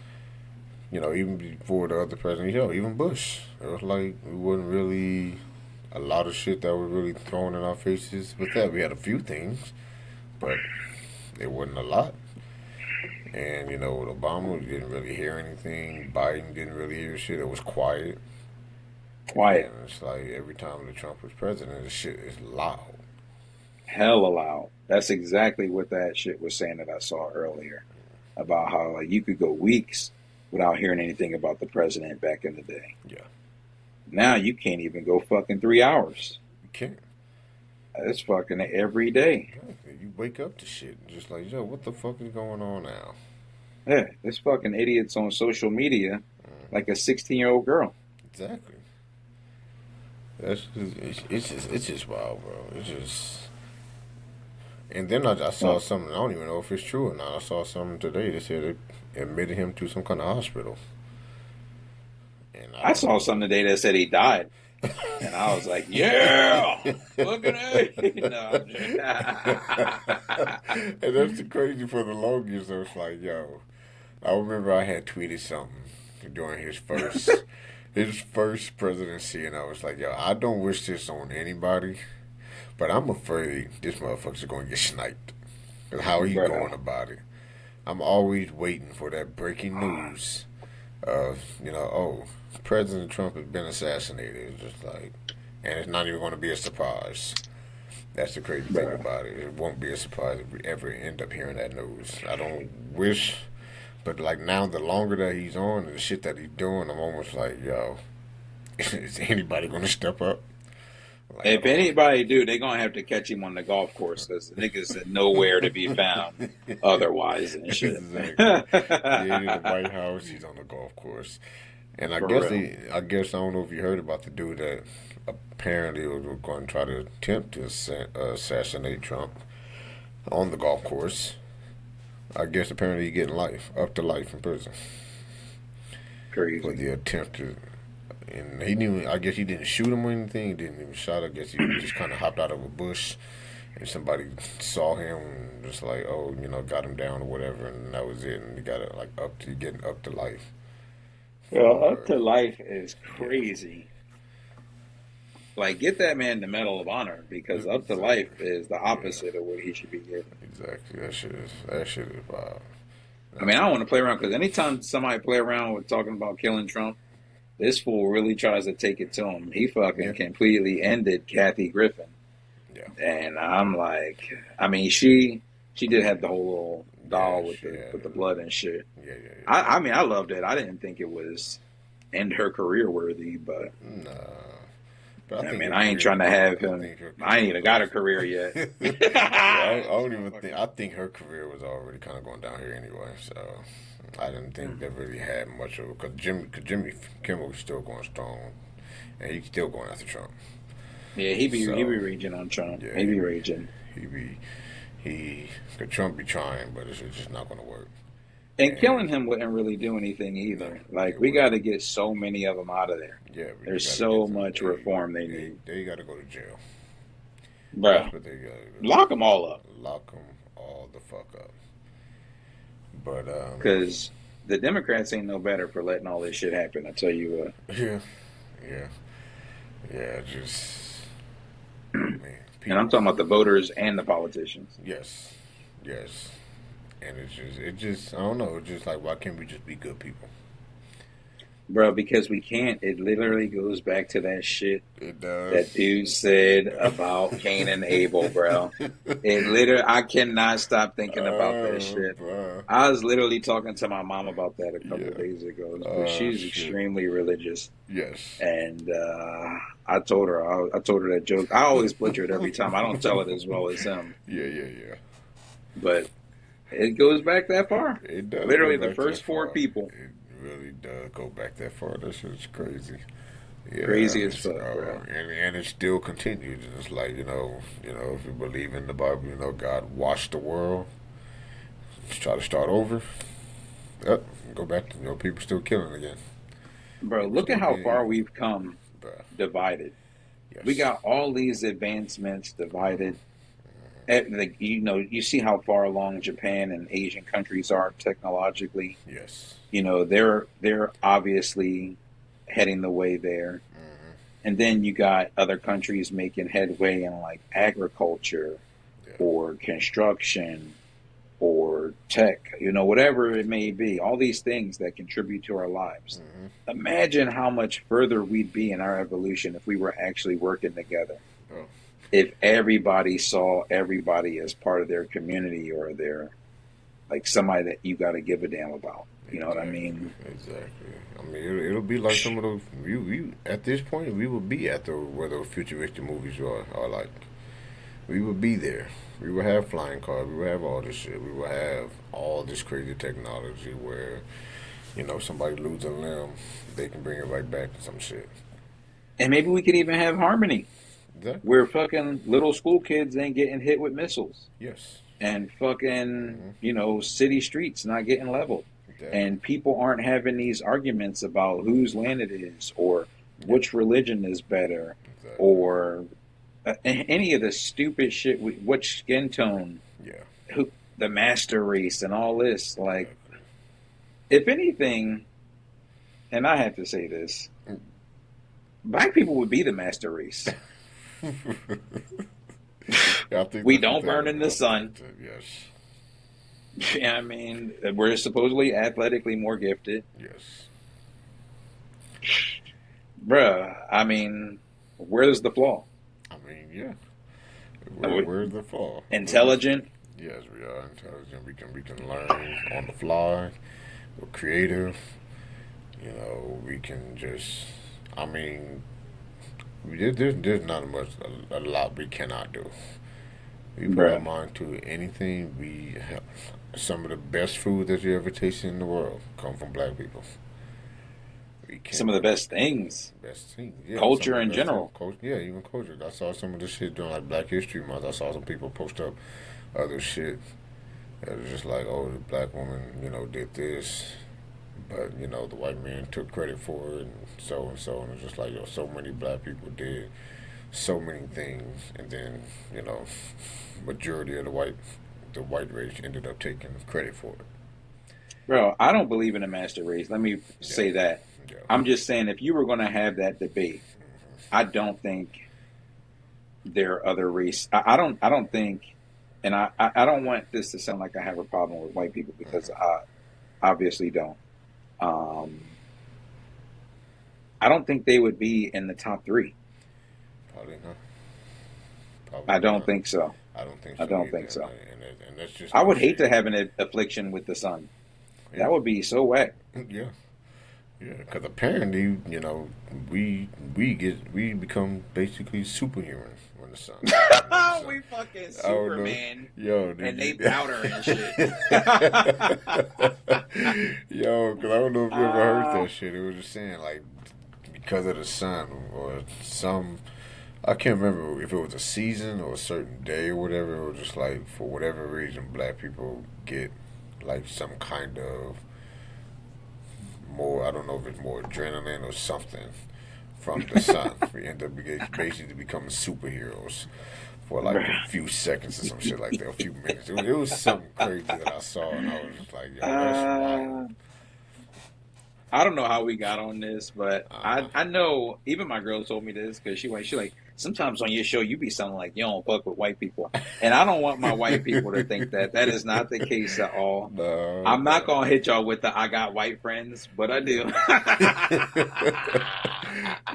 even before the other president, even Bush, it was like it wasn't really a lot of shit that was really thrown in our faces with that. We had a few things, but it wasn't a lot. And, you know, with Obama, we didn't really hear anything. Biden didn't really hear shit. It was quiet. Quiet. And it's like every time that Trump was president, the shit is loud. Hella loud. That's exactly what that shit was saying that I saw earlier about how like you could go weeks without hearing anything about the president back in the day. Yeah. Now you can't even go fucking 3 hours. You can't. It's fucking every day. You wake up to shit just like, yo, what the fuck is going on now? Yeah, this fucking idiots on social media like a 16-year-old girl. Exactly. It's just wild, bro. It's just. And then I saw something. I don't even know if it's true or not. I saw something today that said they admitted him to some kind of hospital. And I saw something today that said he died. And I was like, yeah, look at it. And that's the crazy for the longest. So it's like, yo, I remember I had tweeted something during his first presidency, and I was like, yo, I don't wish this on anybody, but I'm afraid this motherfucker's going to get sniped. Because how he going about it. I'm always waiting for that breaking news of, you know, oh, President Trump has been assassinated. It's just like, and it's not even going to be a surprise. That's the crazy thing about it. It won't be a surprise if we ever end up hearing that news. I don't wish, but like now, the longer that he's on and the shit that he's doing, I'm almost like, yo, is anybody going to step up? Like, if anybody do, they're going to have to catch him on the golf course because the niggas is nowhere to be found otherwise and shit. Exactly. Yeah, in the White House, he's on the golf course. And I guess I don't know if you heard about the dude that apparently was going to try to attempt to assassinate Trump on the golf course. I guess apparently he's getting up to life in prison. Crazy. For the attempt to, and he knew. I guess he didn't shoot him or anything. He didn't even shot. I guess he just kind of hopped out of a bush, and somebody saw him, and just like, oh, you know, got him down or whatever, and that was it. And he got it like getting up to life. Well, up to life is crazy. Like, get that man the Medal of Honor because up to life is the opposite of what he should be getting. Exactly. That shit is wild. I mean, I don't want to play around because anytime somebody play around with talking about killing Trump, this fool really tries to take it to him. He fucking completely ended Kathy Griffin. Yeah. And I'm like, I mean, she did have the whole little doll with the blood and shit. Yeah. I mean, I loved it. I didn't think it was end her career worthy, but nah. I mean, I ain't trying to have him. I ain't even got a career yet. I don't even think. I think her career was already kind of going down here anyway. So I didn't think they really had much of it because Jimmy Kimmel was still going strong, and he's still going after Trump. Yeah, he be raging on Trump. Yeah, he be raging. Could Trump be trying, but it's just not going to work. And killing him wouldn't really do anything either. Like, we got to get so many of them out of there. Yeah, there's so much reform they need. They got to go to jail. Bro, lock them all up. Lock them all the fuck up. But because the Democrats ain't no better for letting all this shit happen. I tell you what. Yeah. Just man. And I'm talking about the voters and the politicians. Yes. And it just I don't know. It's just like, why can't we just be good people? Bro, because we can't. It literally goes back to that shit it does. That dude said about Cain and Abel, bro. It literally, I cannot stop thinking about that shit. Bro. I was literally talking to my mom about that a couple of days ago. But she's extremely religious. Yes. And I told her that joke. I always butcher it every time. I don't tell it as well as him. Yeah. But it goes back that far. It does. Literally the first four people. It really does go back that far. That shit's crazy. Yeah, crazy as fuck, bro. And it still continues. It's like, you know, if you believe in the Bible, God washed the world. Let's try to start over. Yep, go back to, people still killing again. Bro, look at how far we've come divided. Yes. We got all these advancements divided. Like, you see how far along Japan and Asian countries are technologically. Yes. They're obviously heading the way there. Mm-hmm. And then you got other countries making headway in like agriculture or construction or tech, whatever it may be, all these things that contribute to our lives. Imagine how much further we'd be in our evolution if we were actually working together. Oh. If everybody saw everybody as part of their community or their, like, somebody that you got to give a damn about. You know what I mean? Exactly. I mean, it'll be like some of those. We at this point, we will be at where those futuristic movies are like. We would be there. We would have flying cars. We would have all this shit. We would have all this crazy technology where, somebody loses a limb, they can bring it right back to some shit. And maybe we could even have harmony. Exactly. Where fucking little school kids ain't getting hit with missiles. Yes. And fucking, city streets not getting leveled. Exactly. And people aren't having these arguments about whose land it is or which religion is better or any of the stupid shit, which skin tone, the master race and all this. Like, if anything, and I have to say this, black people would be the master race. We don't burn in the sun. Yes. Yeah, I mean, we're supposedly athletically more gifted. Yes. Bruh, I mean, where's the flaw? I mean, yeah. Where's the flaw? Intelligent? Yes, we are intelligent. We can learn on the fly. We're creative. We can just. I mean, there's not much, a lot we cannot do. We put our mind to anything. We have some of the best food that you ever tasted in the world come from black people. Some of the best things. Yeah, culture in general. Even culture. I saw some of this shit during like Black History Month. I saw some people post up other shit that was just like, oh, the black woman, did this, but the white man took credit for it, and so and so, and it's just like, so many black people did so many things, and then majority of the white race ended up taking credit for it. Bro, I don't believe in a master race. Let me say that. Yeah. I'm just saying, if you were going to have that debate, I don't think there are other race. I don't think, and I don't want this to sound like I have a problem with white people, because I obviously don't. I don't think they would be in the top 3. Probably not. I don't think so. I don't think so. And that's just. I would hate to have an affliction with the sun. Yeah. That would be so whack. Yeah. Yeah, because apparently, we become basically superhuman when the sun. We fucking Superman. Yo, dude, and they powder and shit. Yo, because I don't know if you ever heard that shit. It was just saying, like, because of the sun or some, I can't remember if it was a season or a certain day or whatever. It was just like, for whatever reason, black people get like some kind of more, I don't know if it's more adrenaline or something from the sun. We end up basically becoming superheroes for like a few seconds or some shit like that, a few minutes. It was something crazy that I saw, and I was just like, yo, that's wild. I don't know how we got on this, but I know, even my girl told me this, because she like, sometimes on your show you be sounding like you don't fuck with white people, and I don't want my white people to think that. That is not the case at all. No, I'm not gonna hit y'all with the I got white friends, but I do.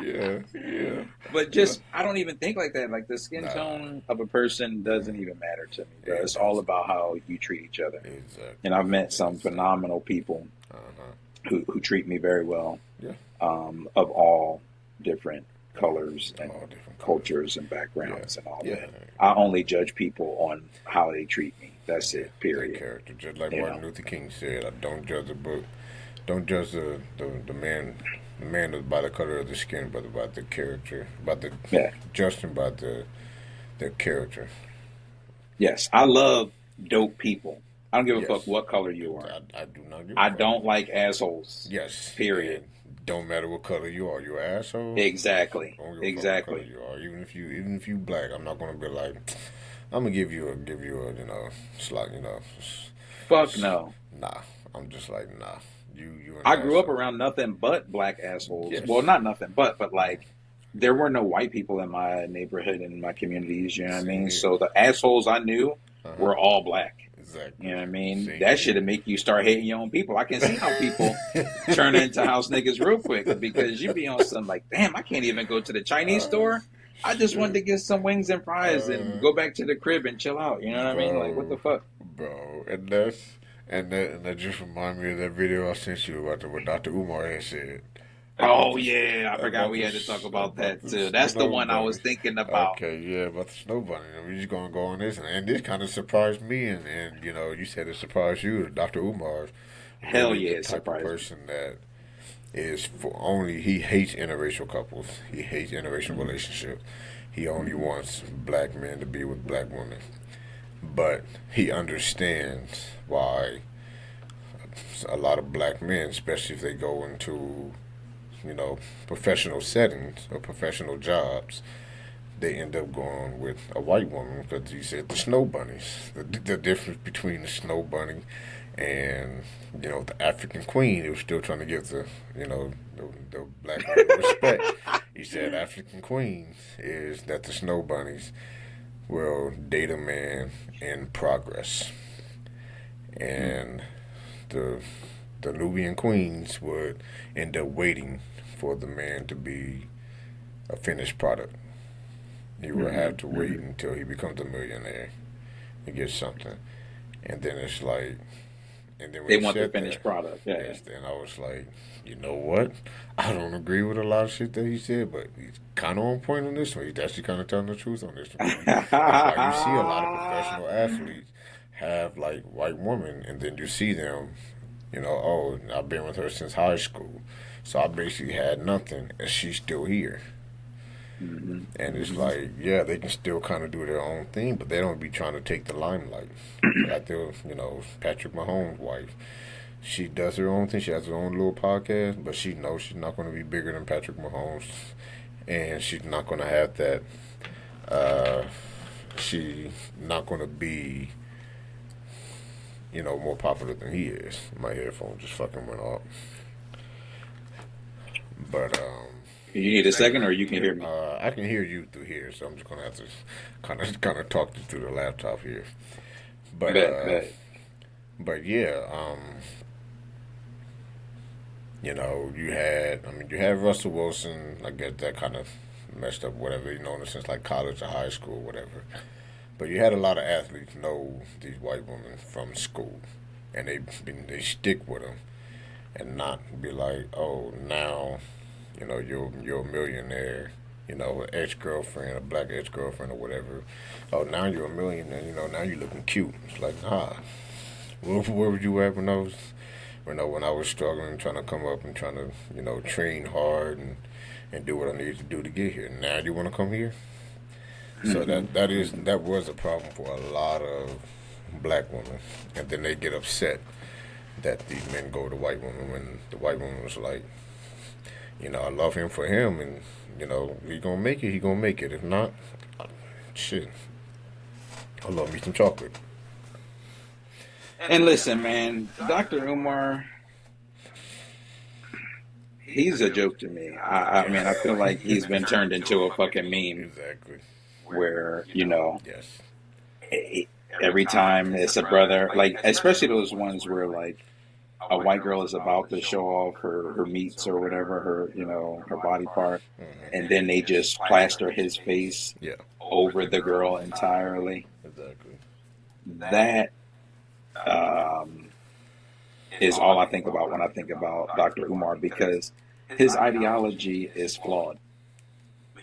yeah. But just, I don't even think like that. Like, the skin tone of a person doesn't even matter to me, bro. It's all about how you treat each other. Exactly. And I've met some phenomenal people who treat me very well, of all different colors and cultures and backgrounds and all that. I only judge people on how they treat me. That's it, period. That character, just like Martin Luther King said, I don't judge a book. Don't judge the man by the color of the skin, but about the character, judging by the character. Yes, I love dope people. I don't give a fuck what color you are. I do not give a fuck. I don't like assholes. Yes. Period. Don't matter what color you are. You're an asshole. Exactly. Exactly. What color you are. Even if you black, I'm not gonna be like, I'm gonna give you a slot. Fuck no. Nah. I'm just like, nah. I grew up around nothing but black assholes. Yes. Well, not nothing but like, there were no white people in my neighborhood and in my communities. You know what I mean? So the assholes I knew were all black. Exactly. You know what I mean? See? That shit'll make you start hating your own people. I can see how people turn into house niggas real quick because you be on some like, damn, I can't even go to the Chinese store. I just wanted to get some wings and fries and go back to the crib and chill out. You know what I mean? Like, what the fuck? Bro, and that just remind me of that video I sent you about what Dr. Umar had said. Oh yeah, I forgot we had to talk about that too. That's the one I was thinking about. Okay, yeah, about the snow bunny. We're just gonna go on this, and this kind of surprised me, and you know, you said it surprised you. Dr. Umar, Hell really yeah, the it type of surprised me. person that is for only he hates interracial couples. He hates interracial relationships. He only wants black men to be with black women, but he understands why a lot of black men, especially if they go into professional settings or professional jobs, they end up going with a white woman because he said the snow bunnies. The difference between the snow bunny and the African queen, he was still trying to give the black woman respect. He said African queens is that the snow bunnies will date a man in progress, and the Nubian queens would end up waiting for the man to be a finished product. He will have to wait until he becomes a millionaire to get something, and then it's like, and then when They want the finished product. Yeah. Yes, then I was like, you know what? I don't agree with a lot of shit that he said, but he's kind of on point on this one. He's actually kind of telling the truth on this one. That's why you see a lot of professional athletes have like white women, and then you see them, oh, I've been with her since high school, so I basically had nothing, and she's still here. And it's like, yeah, they can still kind of do their own thing, but they don't be trying to take the limelight. Like Patrick Mahomes' wife, she does her own thing. She has her own little podcast, but she knows she's not going to be bigger than Patrick Mahomes, and she's not going to have that. She's not going to be, more popular than he is. My headphone just fucking went off. But You need a second, or you can hear me? I can hear you through here, so I'm just gonna have to kind of talk through the laptop here. But but yeah, you had Russell Wilson. I guess that kind of messed up whatever in the sense like college or high school, whatever. But you had a lot of athletes know these white women from school, and they stick with them, and not be like, oh, now. You're a millionaire, an ex-girlfriend, a black ex-girlfriend or whatever. Oh, now you're a millionaire, now you're looking cute. It's like, nah. Where would you at when I was struggling, trying to come up and trying to, train hard and do what I needed to do to get here. Now you want to come here? So that was a problem for a lot of black women. And then they get upset that these men go to white women when the white woman was like, I love him for him, and, he gonna make it, he gonna make it. If not, shit, I love me some chocolate. And listen, man, Dr. Umar, he's a joke to me. I mean, I feel like he's been turned into a fucking meme. Exactly. Where, Yes. every time it's a brother, like, especially those ones where, like, a white girl is about to show off her meats or whatever, her body part, and then they just plaster his face over the girl entirely. Exactly. That is all I think about when I think about Dr. Umar, because his ideology is flawed.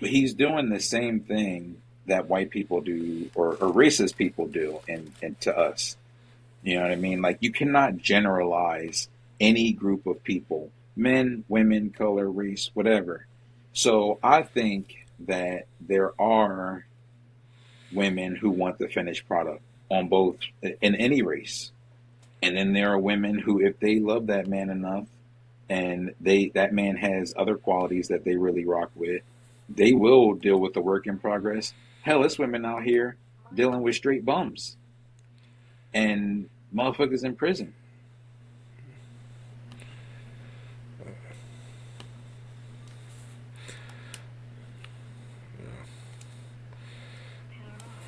But he's doing the same thing that white people do or racist people do and to us. You know what I mean? Like, you cannot generalize any group of people, men, women, color, race, whatever. So I think that there are women who want the finished product on both, in any race. And then there are women who, if they love that man enough and that man has other qualities that they really rock with, they will deal with the work in progress. Hell, it's women out here dealing with straight bums and motherfuckers in prison.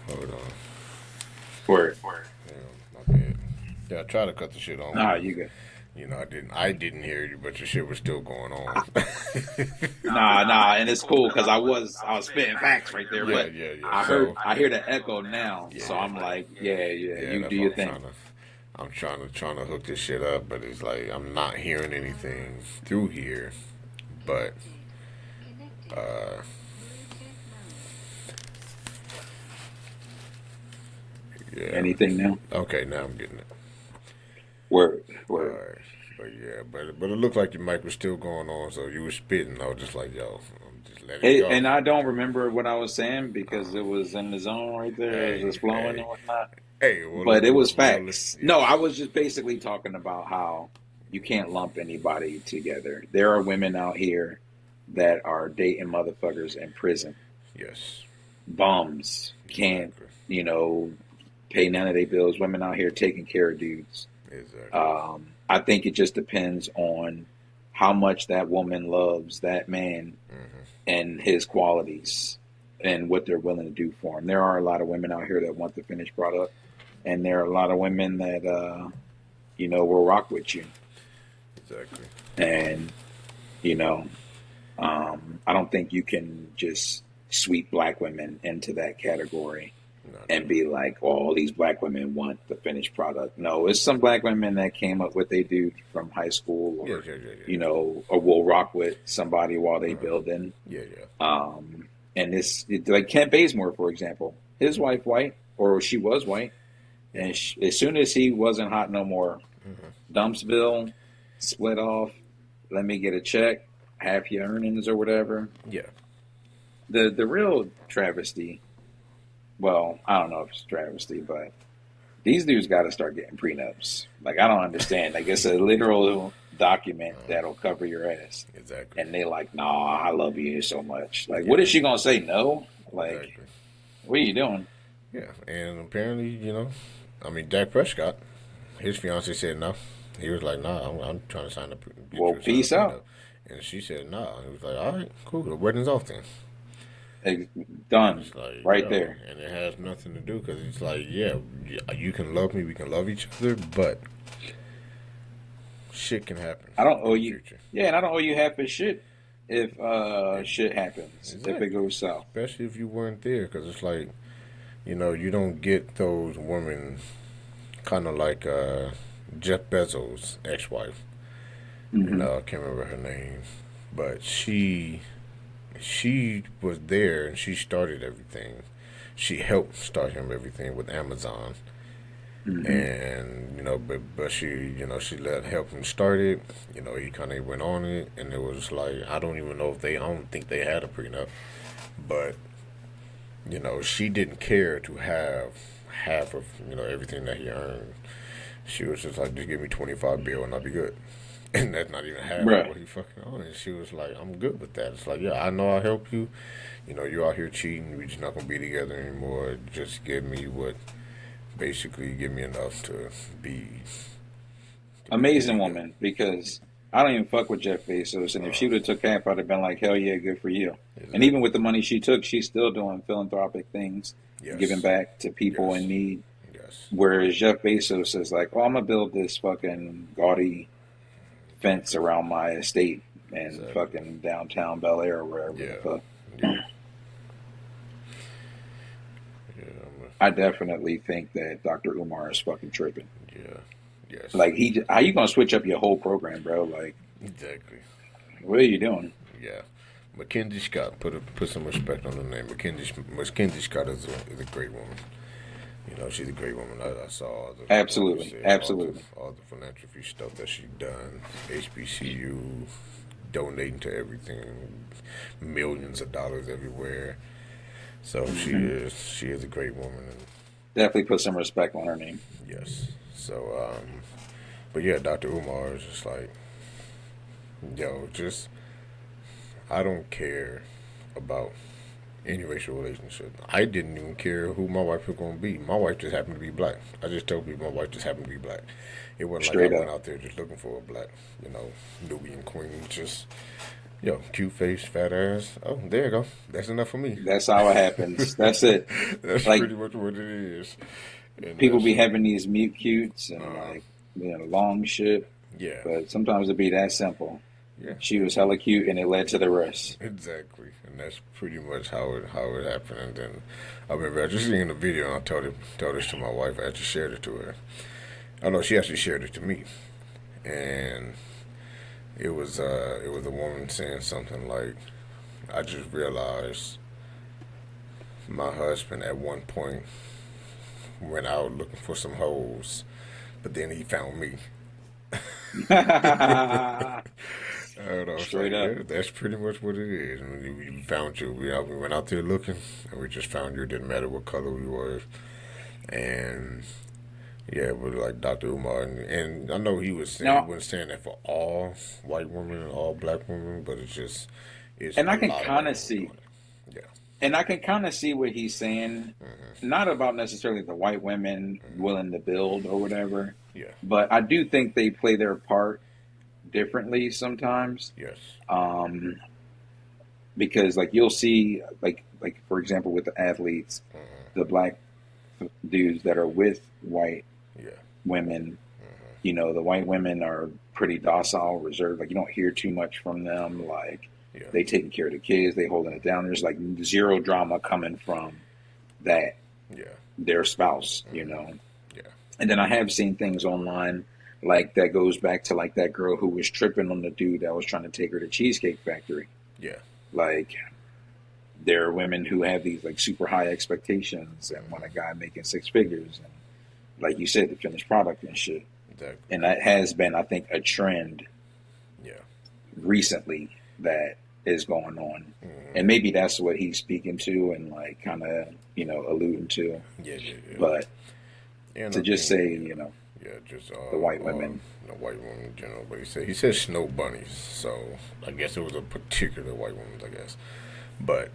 Hold on. Word. Yeah, my bad. Yeah, I tried to cut the shit on. Nah, you good. You know, I didn't hear you, but your shit was still going on. Nah, and it's cool because I was spitting facts right there, but yeah. I hear the echo now, so I'm like, you that's do your what thing. I'm trying to hook this shit up, but it's like I'm not hearing anything through here, but yeah. Anything now? Okay, now I'm getting it. Word. All right. But yeah, but it looked like your mic was still going on, so you were spitting. I was just like, yo, I'm just letting it go. And I don't remember what I was saying because it was in the zone right there. It was just flowing and whatnot. But it was facts. No, I was just basically talking about how you can't lump anybody together. There are women out here that are dating motherfuckers in prison. Yes. Bums. Can't, pay none of their bills. Women out here taking care of dudes. Exactly. I think it just depends on how much that woman loves that man and his qualities and what they're willing to do for him. There are a lot of women out here that want the finished product, and there are a lot of women that, will rock with you. Exactly. And, I don't think you can just sweep black women into that category and be like, oh, all these black women want the finished product. No, it's some black women that came up with a dude from high school or, or will rock with somebody while they building. And like Kent Bazemore, for example, his wife white, or she was white. And as soon as he wasn't hot no more, Dumpsville, split off, let me get a check, half your earnings or whatever. Yeah. The real travesty, well, I don't know if it's travesty, but these dudes got to start getting prenups. Like, I don't understand. Like, it's a literal document that'll cover your ass. Exactly. And they like, nah, I love you so much. Like, what is she going to say? No? Like, what are you doing? Yeah, and apparently, Dak Prescott, his fiance said no. He was like, nah, I'm trying to sign up. Well, peace out. And she said, nah. He was like, all right, cool. The wedding's off then. Done. Like, there. And it has nothing to do because it's like, yeah, you can love me, we can love each other, but shit can happen. I don't owe you. Yeah, and I don't owe you half a shit if shit happens, if it goes south. Especially if you weren't there, because it's like, you don't get those women kind of like Jeff Bezos' ex-wife. I can't remember her name, but she was there and she started everything. She helped start him everything with Amazon. And but she she help him start it. He kind of went on it, and it was like, I don't think they had a prenup, but she didn't care to have half of everything that he earned. She was just like, just give me $25 bills and I'll be good. And that's not even half of what he fucking owned. And she was like, I'm good with that. It's like, yeah, I know I'll help you. You're out here cheating. We're just not going to be together anymore. Just give me enough to be. Amazing woman, because I don't even fuck with Jeff Bezos. And if she would have took half, I'd have been like, hell yeah, good for you. Exactly. And even with the money she took, she's still doing philanthropic things, giving back to people in need. Yes. Whereas Jeff Bezos is like, oh, I'm going to build this fucking gaudy fence around my estate and fucking downtown Bel Air or wherever the fuck. I definitely think that Dr. Umar is fucking tripping. Yeah. Yes. Like, how you gonna switch up your whole program, bro? Like, exactly. What are you doing? Yeah. Mackenzie Scott, put some respect on the name. Mackenzie Scott is a great woman. She's a great woman. I saw all the absolutely. All the philanthropy stuff that she's done. HBCU, donating to everything, millions of dollars everywhere. So she is a great woman. Definitely put some respect on her name. Yes. So, but yeah, Dr. Umar is just like, I don't care about any racial relationship. I didn't even care who my wife was going to be. My wife just happened to be black. I just tell people my wife just happened to be black. It wasn't like I went out there just looking for a black, Nubian queen. Just, cute face, fat ass. Oh, there you go. That's enough for me. That's how it happens. That's it. That's pretty much what it is. And people be having these mute cutes and like long shit. Yeah. But sometimes it be that simple. Yeah. She was hella cute, and it led to the rest. Exactly, and that's pretty much how it happened. And then I remember I just seen the video, and I told this to my wife. I actually shared it to her. Oh no, she actually shared it to me, and it was a woman saying something like, "I just realized my husband at one point went out looking for some hoes, but then he found me." Straight up. Yeah, that's pretty much what it is. I mean, we found you. We went out there looking, and we just found you. It didn't matter what color we were, and yeah, but like Dr. Umar, and I know he wasn't saying that for all white women and all black women, but it's. And I can kind of see. Yeah. And I can kind of see what he's saying, not about necessarily the white women willing to build or whatever. Yeah. But I do think they play their part differently sometimes. Yes. Because like you'll see, like for example, with the athletes, the black dudes that are with white women, you know, the white women are pretty docile, reserved. Like you don't hear too much from them. Like they taking care of the kids, they holding it down. There's like zero drama coming from that. Their spouse, you know. Yeah. And then I have seen things online like that goes back to like that girl who was tripping on the dude that was trying to take her to Cheesecake Factory. Yeah. Like there are women who have these like super high expectations and want a guy making six figures and like you said, the finished product and shit. Exactly. And that has been, I think, a trend recently that is going on. And maybe that's what he's speaking to and like kind of, you know, alluding to. Yeah. But to just say, you know, just the white women. The white women in general. But he said snow bunnies. So I guess it was a particular white woman, I guess. But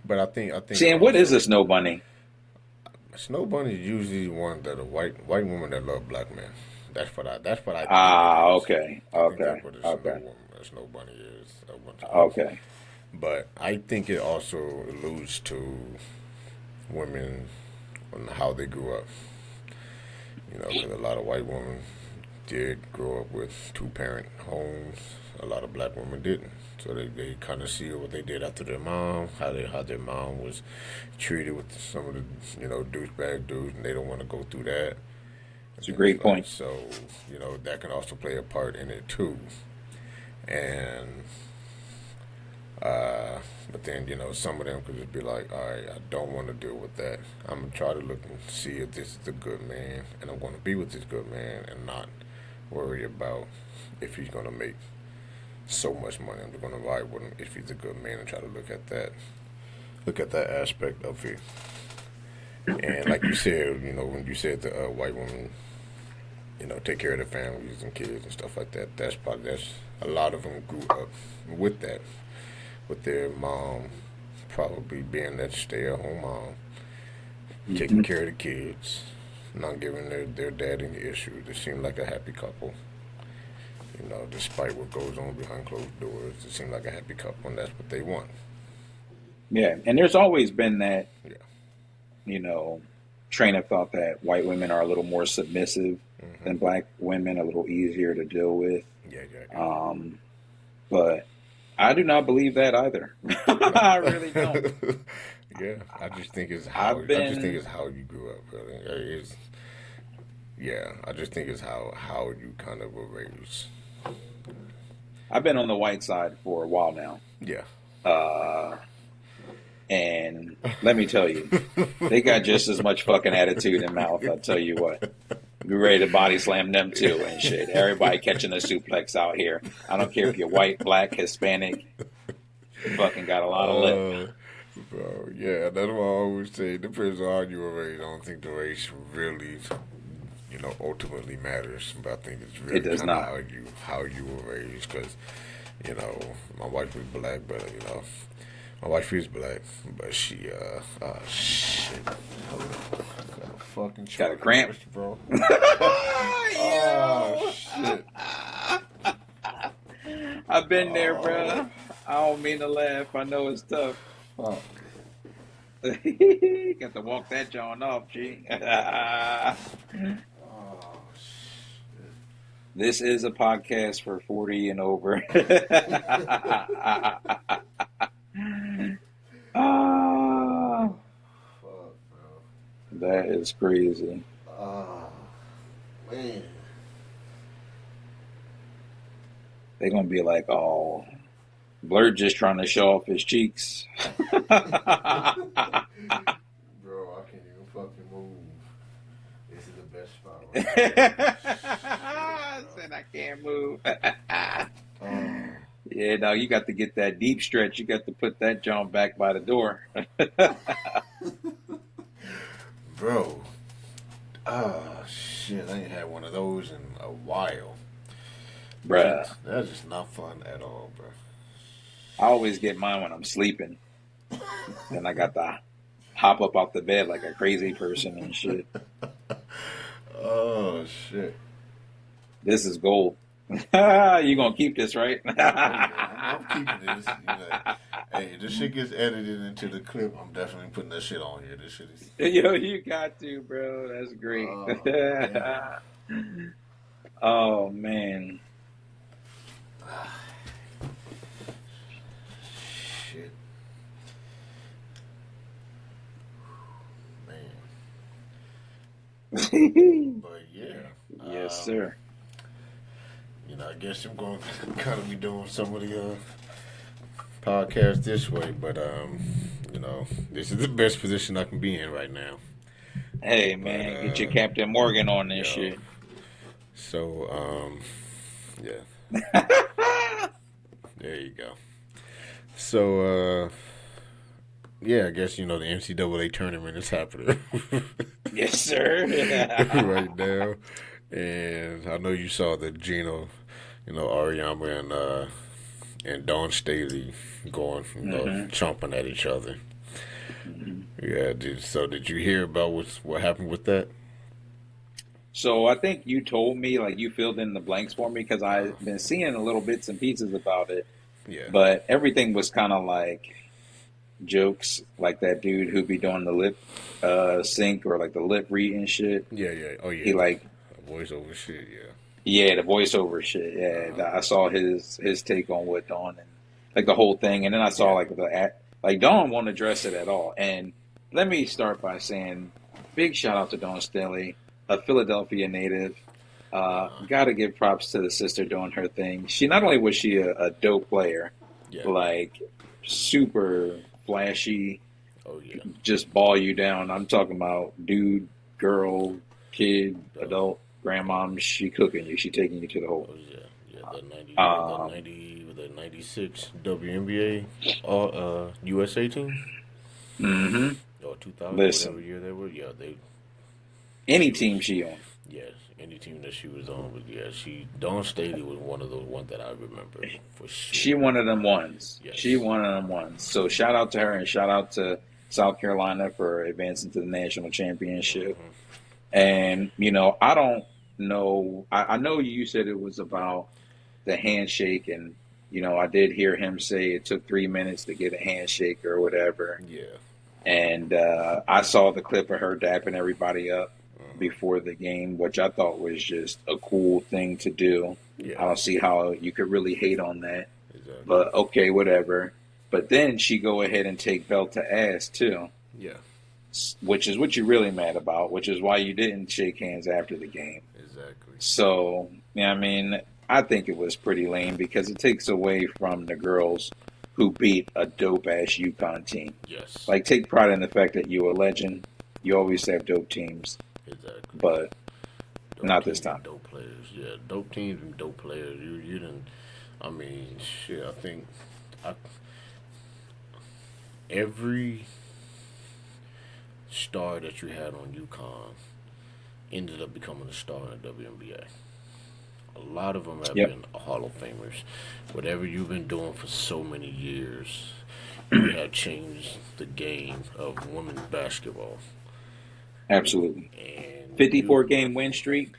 I think. See, and what is a snow bunny? A snow bunny is usually one that a white woman that love black men. That's what I think. Okay. That's what a snow bunny is. Okay. But I think it also alludes to women and how they grew up. You know, because a lot of white women did grow up with two-parent homes. A lot of black women didn't. So they kind of see what they did after their mom, how their mom was treated with some of the, you know, douchebag dudes, and they don't want to go through that. It's a great point. So, you know, that can also play a part in it too. And but then, you know, some of them could just be like, all right, I don't want to deal with that. I'm going to try to look and see if this is a good man, and I'm going to be with this good man and not worry about if he's going to make so much money. I'm going to ride with him if he's a good man and try to look at that aspect of it. And like you said, you know, when you said the white women, you know, take care of their families and kids and stuff like that, that's a lot of them grew up with that. With their mom probably being that stay-at-home mom, taking care of the kids, not giving their dad any issues. They seem like a happy couple. You know, despite what goes on behind closed doors, it seems like a happy couple, and that's what they want. Yeah, and there's always been that, you know, train of thought that white women are a little more submissive than black women, a little easier to deal with. But I do not believe that either. I really don't. I just think it's how you grew up. Really. I just think it's how you kind of were raised. I've been on the white side for a while now. And let me tell you, they got just as much fucking attitude in mouth. I'll tell you what. Be ready to body slam them too and shit. Everybody catching a suplex out here. I don't care if you're white, black, Hispanic. You fucking got a lot of lip. Bro, yeah, that's what I always say. It depends on how you were raised. I don't think the race really, you know, ultimately matters. But I think it's really kind of how you were raised. Because, you know, my wife was black, but, you know, my wife is black, but she, shit. Fucking got a cramp, bro. Shit. I've been there, bro. I don't mean to laugh. I know it's tough. Got to walk that Jawn off, G. This is a podcast for 40 and over. Fuck, bro. That is crazy. Oh, man. They're going to be like, oh, Blur just trying to show off his cheeks. Bro, I can't even fucking move. This is the best spot right I said I can't move. Yeah, no, you got to get that deep stretch. You got to put that Jawn back by the door. Bro. Shit, I ain't had one of those in a while. Bruh. That's just not fun at all, bro. I always get mine when I'm sleeping. Then I got to hop up off the bed like a crazy person and shit. Oh, shit. This is gold. You gonna keep this, right? I'm keeping this. You know, hey, if this shit gets edited into the clip, I'm definitely putting that shit on here. This shit is. Yo, you got to, bro. That's great. Oh, man. Shit. Man. But yeah. Yes, sir. You know, I guess I'm going to kind of be doing some of the podcast this way, but you know, this is the best position I can be in right now. Hey, man, get your Captain Morgan on this shit. So, yeah. There you go. So, yeah, I guess, you know, the NCAA tournament is happening. Yes, sir. Right now. And I know you saw the Gino, you know, Auriemma and Dawn Staley going, you know, chomping at each other. Yeah, did you hear about what happened with that? So I think you told me, like, you filled in the blanks for me because I've been seeing a little bits and pieces about it. Yeah. But everything was kind of like jokes, like that dude who be doing the lip sync or like the lip read and shit. Yeah, yeah. Oh, yeah. He like voiceover shit, yeah. Yeah, the voiceover shit. Yeah, I saw his take on what Dawn and like the whole thing, and then I saw like Dawn won't address it at all. And let me start by saying, big shout out to Dawn Staley, a Philadelphia native. Got to give props to the sister doing her thing. She not only was she a dope player, like super flashy. Oh yeah, just ball you down. I'm talking about dude, girl, kid, adult. Grandmom, she cooking you. She taking you to the hole. Oh, yeah. The 96 WNBA USA team? Mm-hmm. Or 2000, Listen, whatever year they were. Yeah, any team she on. Yes, any team that she was on. But yeah, Dawn Staley was one of those ones that I remember for sure. She one of them ones. Yes. She one of them ones. So shout out to her and shout out to South Carolina for advancing to the national championship. Mm-hmm. And, you know, I don't know. I know you said it was about the handshake, and, you know, I did hear him say it took 3 minutes to get a handshake or whatever. Yeah. And I saw the clip of her dapping everybody up before the game, which I thought was just a cool thing to do. Yeah. I don't see how you could really hate on that. Exactly. But okay, whatever. But then she go ahead and take belt to ass too. Yeah. Which is what you're really mad about, which is why you didn't shake hands after the game. Exactly. So, yeah, I mean, I think it was pretty lame because it takes away from the girls who beat a dope-ass UConn team. Yes. Like, take pride in the fact that you're a legend. You always have dope teams. Exactly. But dope not this time. Dope players. Yeah, dope teams and dope players. You didn't, I mean, shit, I think every star that you had on UConn ended up becoming a star in the WNBA. A lot of them have been Hall of Famers. Whatever you've been doing for so many years, you have changed the game of women's basketball. Absolutely. And 54 game win streak,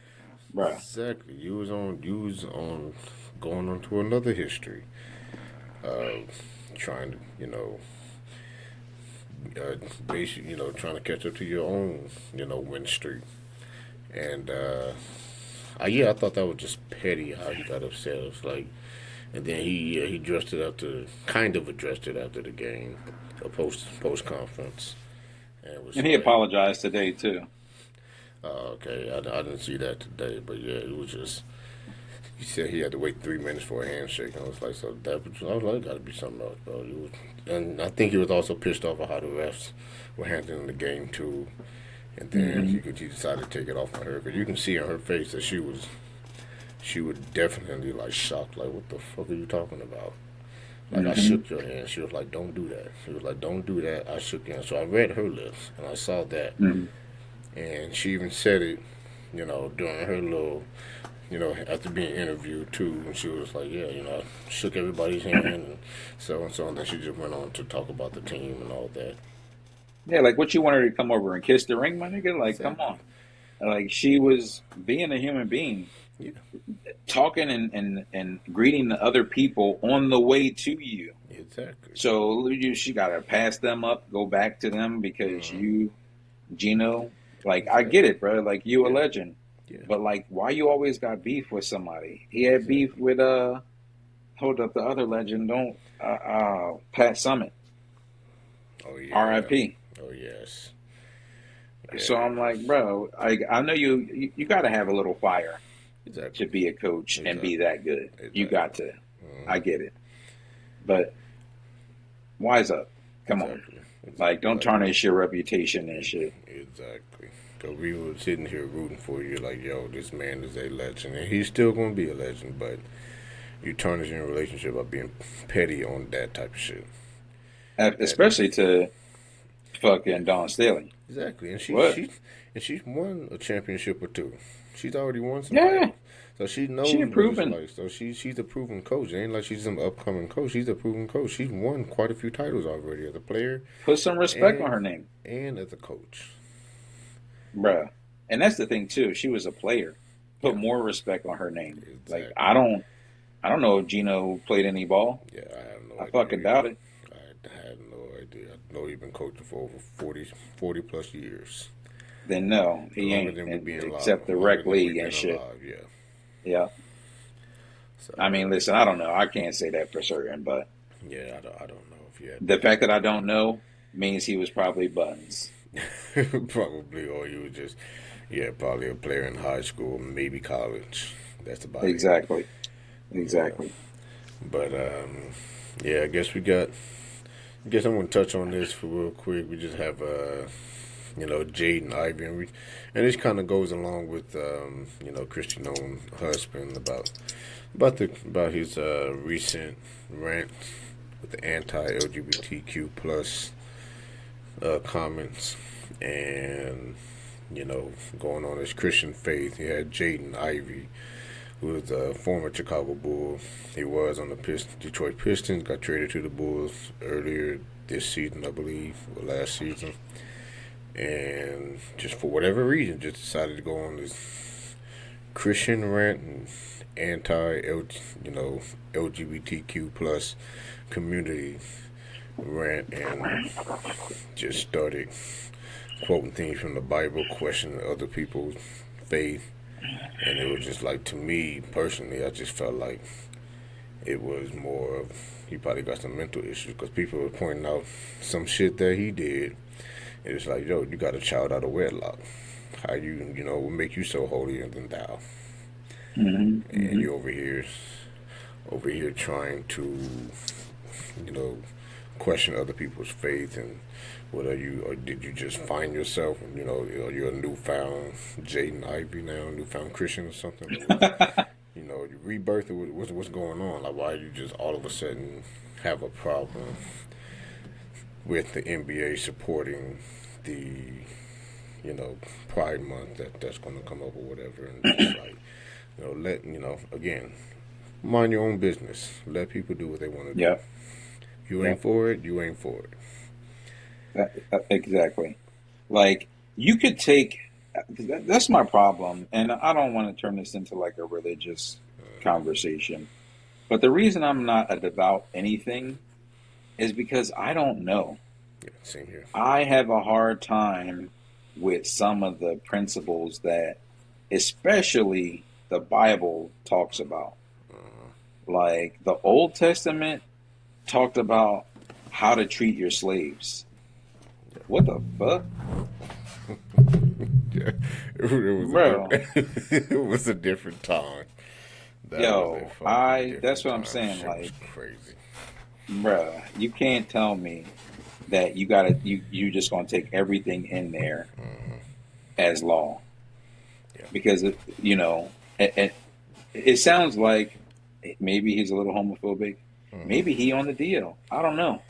bro. Exactly. You was on going on to another history. Trying to, basically, trying to catch up to your own, win streak. And yeah, I thought that was just petty how he got upset. It was like, and then he kind of addressed it after the game, a post conference, and he apologized today too. Okay, I didn't see that today, but yeah, it was just. He said he had to wait 3 minutes for a handshake. And I was like, I was like, got to be something else, bro. And I think he was also pissed off at how the refs were handling the game too. And then he decided to take it off on her, because you can see on her face that she was definitely like shocked, like, what the fuck are you talking about? Like, I shook your hand. She was like, don't do that. She was like, don't do that. I shook your hand. So I read her lips and I saw that, and she even said it, during her little. After being interviewed too, and she was like, yeah, I shook everybody's hand and so, and then she just went on to talk about the team and all that. Yeah, like, what, you want her to come over and kiss the ring, my nigga? Like, exactly. Come on. Like, she was being a human being. Yeah. Talking and greeting the other people on the way to you. Exactly. So she got to pass them up, go back to them because you, Gino, like, exactly. I get it, bro. Like, you a legend. Yeah. But, like, why you always got beef with somebody? He had beef with, hold up, the other legend, Pat Summitt. Oh, yeah. R.I.P. Oh, yes. Yeah. So I'm like, bro, I know you got to have a little fire to be a coach and be that good. Exactly. You got to. I get it. But wise up. Come on. Like, don't tarnish your reputation and shit. Exactly. Because we were sitting here rooting for you like, yo, this man is a legend. And he's still going to be a legend, but you tarnish your relationship by being petty on that type of shit. Especially to fucking Dawn Staley. Exactly. And she's won a championship or two. She's already won some titles. So she knows what it's like. So she's a proven coach. It ain't like she's an upcoming coach. She's a proven coach. She's won quite a few titles already as a player. Put some respect on her name. And as a coach. Bruh. And that's the thing too. She was a player. Put more respect on her name. Exactly. Like, I don't know if Gino played any ball. Yeah, I have no idea. I fucking doubt it. I have no idea. I know he's been coaching for over 40 plus years. Then no, he ain't. Except the rec league and shit. Yeah. So, I mean, listen, I don't know. I can't say that for certain, but yeah, I don't know if he had. The fact that I don't know means he was probably buttons. Probably, or he was just, probably a player in high school, maybe college. That's about exactly. it. Exactly. But I guess I'm gonna touch on this for real quick. We just have Jaden Ivey, and this kind of goes along with Christian Nolan's husband about his recent rant with the anti-LGBTQ plus comments, and going on his Christian faith. He had Jaden Ivey, who was a former Chicago Bull. He was on the Detroit Pistons, got traded to the Bulls earlier this season, I believe, or last season. And just for whatever reason, just decided to go on this Christian rant and LGBTQ plus community rant, and just started quoting things from the Bible, questioning other people's faith. And it was just like, to me personally, I just felt like it was more of, he probably got some mental issues, because people were pointing out some shit that he did. It's like, yo, you got a child out of wedlock. How what make you so holier than thou? And you over here trying to, question other people's faith, and what are you, or did you just find yourself, are you a newfound Jaden Ivey now, newfound Christian or something? Rebirth, or what's going on? Like, why do you just all of a sudden have a problem with the NBA supporting the, Pride Month that's going to come up or whatever, and just like, again, mind your own business. Let people do what they want to do. Yeah. You ain't for it, you ain't for it. Exactly. Like, you could take, that's my problem, and I don't want to turn this into like a religious conversation, but the reason I'm not a devout anything is because I don't know. Yeah, same here. I have a hard time with some of the principles that, especially the Bible talks about. Like the Old Testament talked about how to treat your slaves. What the fuck? Yeah, it was a different time. That's what I'm saying. Shit Like, was crazy. bruh, you can't tell me that you just gonna take everything in there as law. Yeah. Because it sounds like maybe he's a little homophobic. Maybe he on the deal. I don't know.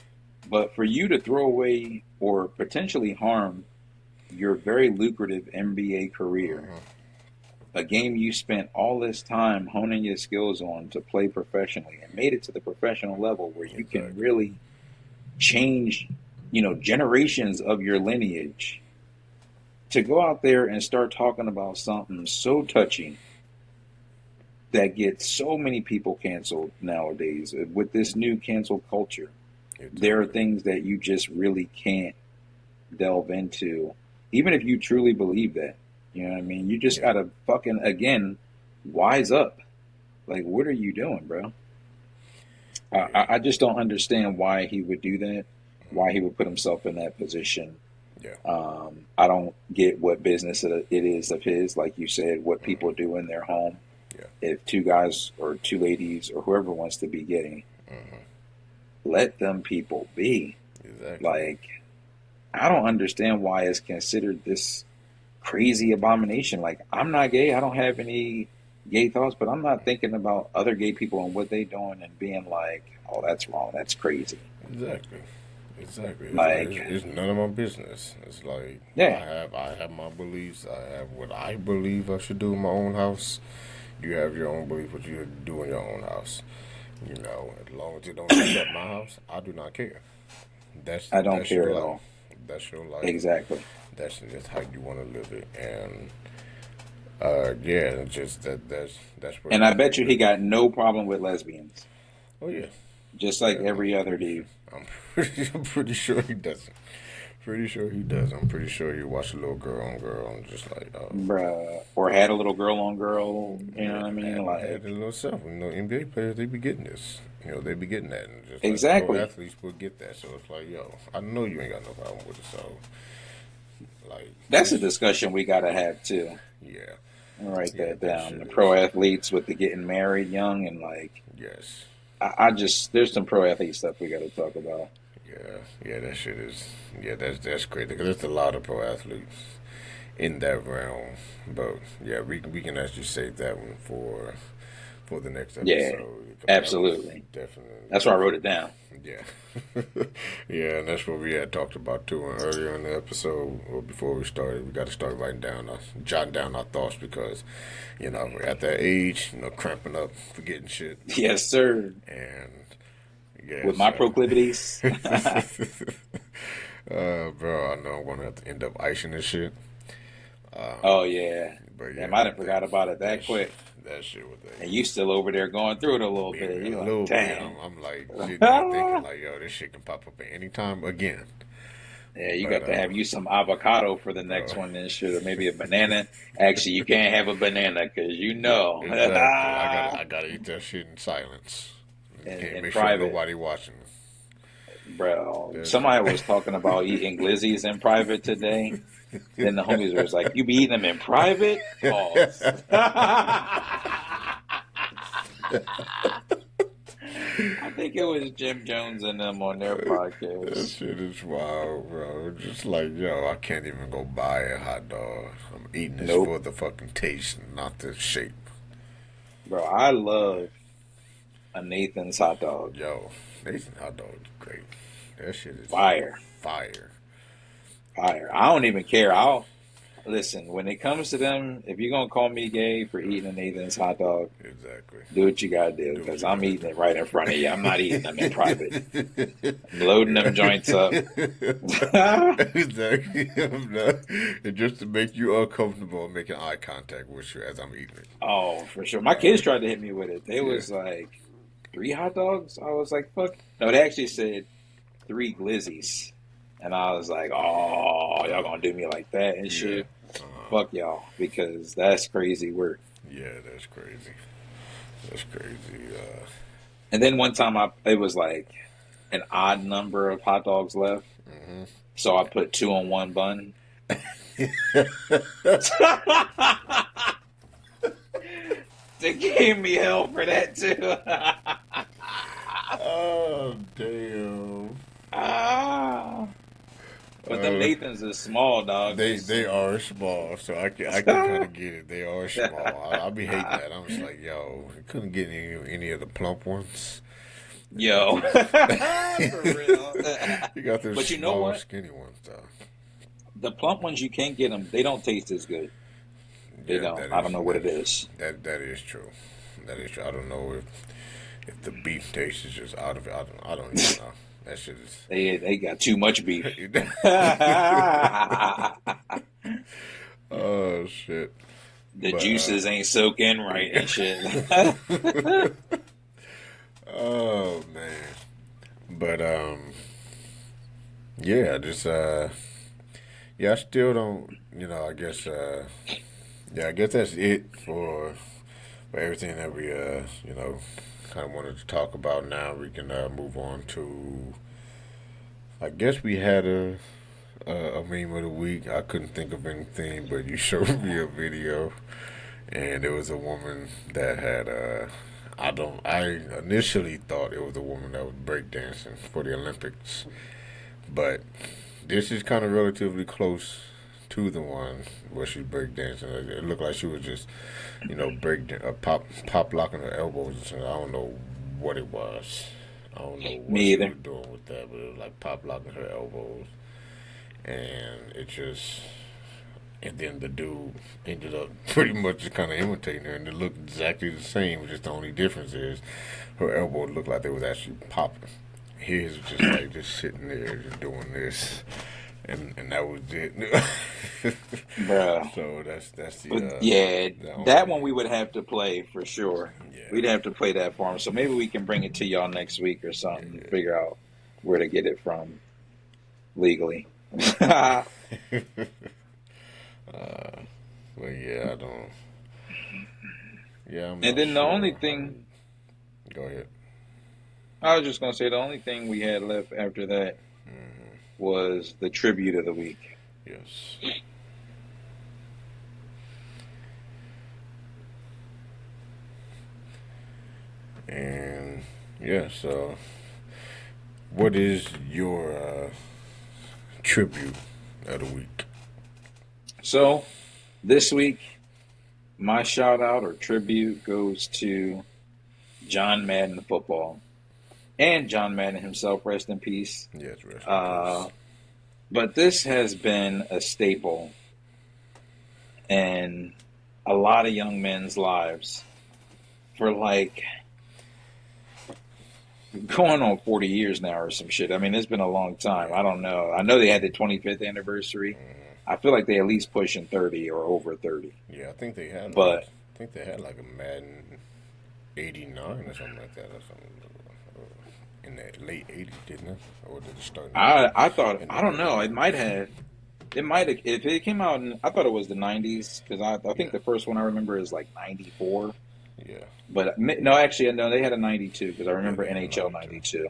But for you to throw away or potentially harm your very lucrative NBA career, a game you spent all this time honing your skills on to play professionally and made it to the professional level where you can really change, generations of your lineage, to go out there and start talking about something so touchy that gets so many people canceled nowadays with this new cancel culture. There are things that you just really can't delve into, even if you truly believe that. You know what I mean? You just gotta fucking, again, wise up. Like, what are you doing, bro? I just don't understand why he would do that, why he would put himself in that position. Yeah. I don't get what business it is of his, like you said, what people do in their home. Yeah. If two guys or two ladies or whoever wants to be gay, let them people be. Exactly. Like, I don't understand why it's considered this crazy abomination. Like, I'm not gay. I don't have any gay thoughts, but I'm not thinking about other gay people and what they doing and being like, oh, that's wrong. That's crazy. Exactly. Like, It's none of my business. It's like, I have my beliefs. I have what I believe I should do in my own house. You have your own belief what you do in your own house. As long as it don't affect my house, I do not care. I don't care at all. That's your life. Exactly. That's just how you want to live it, and that's what. And I bet you he got no problem with lesbians. Oh yeah. Just like every other dude. I'm pretty sure he doesn't. I'm pretty sure he watched a little girl on girl and just like, bruh, or had a little girl on girl. You know what I mean? Had a little self. NBA players, they be getting this. They be getting that. And just exactly. Like pro athletes will get that. So it's like, I know you ain't got no problem with it. So, like, that's a discussion we gotta have too. Yeah. Write that down. The pro athletes with the getting married young and like. Yes. I just, there's some pro athlete stuff we got to talk about. Yeah, that shit is, that's great because there's a lot of pro athletes in that realm. But yeah, we can actually save that one for the next episode. Yeah, absolutely. Definitely. That's why I wrote it down. Yeah. Yeah, and that's what we had talked about too earlier in the episode, or before we started. We got to start jotting down our thoughts because, we're at that age, cramping up, forgetting shit. Yes, sir. And with my proclivities. Bro, I know I'm gonna have to end up icing this shit. Oh yeah. But damn, I done forgot about it that quick. That shit was that. And you still over there going through it a little bit. You like, damn. I'm like, thinking like, this shit can pop up at any time again. Yeah, you got to have you some avocado for the next one and shit, or maybe a banana. Actually, you can't have a banana because Exactly. I gotta eat that shit in silence. In make private. Sure nobody watching. Bro, somebody was talking about eating glizzies in private today. Then the homies was like, "You be eating them in private?" Pause. I think it was Jim Jones and them on their podcast. That shit is wild, bro. Just like, I can't even go buy a hot dog. I'm eating this for the fucking taste, not the shape. Bro, I love a Nathan's hot dog. Nathan's hot dog is great. That shit is fire. I don't even care. Listen, when it comes to them, if you're going to call me gay for eating a Nathan's hot dog, exactly, do what you got to do, because I'm eating it right in front of you. I'm not eating them in private. I'm loading them joints up. Exactly. And just to make you uncomfortable, making eye contact with you as I'm eating it. Oh, for sure. My kids tried to hit me with it. They was like, 3 hot dogs? I was like, fuck. No, they actually said 3 glizzies. And I was like, oh, y'all gonna do me like that and shit. Fuck y'all, because that's crazy work. Yeah, that's crazy. That's crazy. And then one time it was like an odd number of hot dogs left. So I put 2 on 1 bun. They gave me hell for that too. Oh, damn. But the Nathans is small, dog. They are small, so I can kind of get it. They are small. I'll be hating that. I'm just like, yo, you couldn't get any of the plump ones. Yo, for real. You got those but you know small, what? skinny ones, though. The plump ones, you can't get them. They don't taste as good. They don't. I don't know what it is. That is true. That is true. I don't know if the beef taste is just out of it. I don't even know. That shit is. They got too much beef. Oh shit. The juices ain't soak in right and shit. Oh man. But yeah, just yeah, I still don't, I guess I guess that's it for everything that we kind of wanted to talk about. Now we can move on to, I guess we had a meme of the week. I couldn't think of anything, but you showed me a video, and it was a woman that had I initially thought it was a woman that was breakdancing for the Olympics, but this is kind of relatively close to the one where she's breakdancing. It looked like she was just, pop locking her elbows. I don't know what it was. I don't know what she was doing with that, but it was like pop locking her elbows, and and then the dude ended up pretty much just kind of imitating her, and it looked exactly the same. Just the only difference is her elbow looked like they was actually popping. His was just like just sitting there, just doing this, and that was it. Bruh. So that's the that one we would have to play for sure. Yeah. We'd have to play that for him. So maybe we can bring it to y'all next week or something. Yeah. Figure out where to get it from legally. Well, yeah, I don't. Yeah, and then the only thing. Go ahead. I was just gonna say the only thing we had left after that was the tribute of the week. Yes. And yeah, so what is your tribute of the week? So this week, my shout out or tribute goes to John Madden football. And John Madden himself, rest in peace. Yes, rest in peace. But this has been a staple in a lot of young men's lives for like going on 40 years now or some shit. I mean, it's been a long time. I don't know. I know they had the 25th anniversary. I feel like they at least pushing 30 or over 30. Yeah, I think they had. But I think they had like a Madden 89 or something like that, or something in the late 80s, didn't it? Or did it start? I thought. I don't know. It might have. It might have. If it came out, I thought it was the 90s because I think the first one I remember is like 94. Yeah. But no, actually, no, they had a 92 because I remember NHL 92.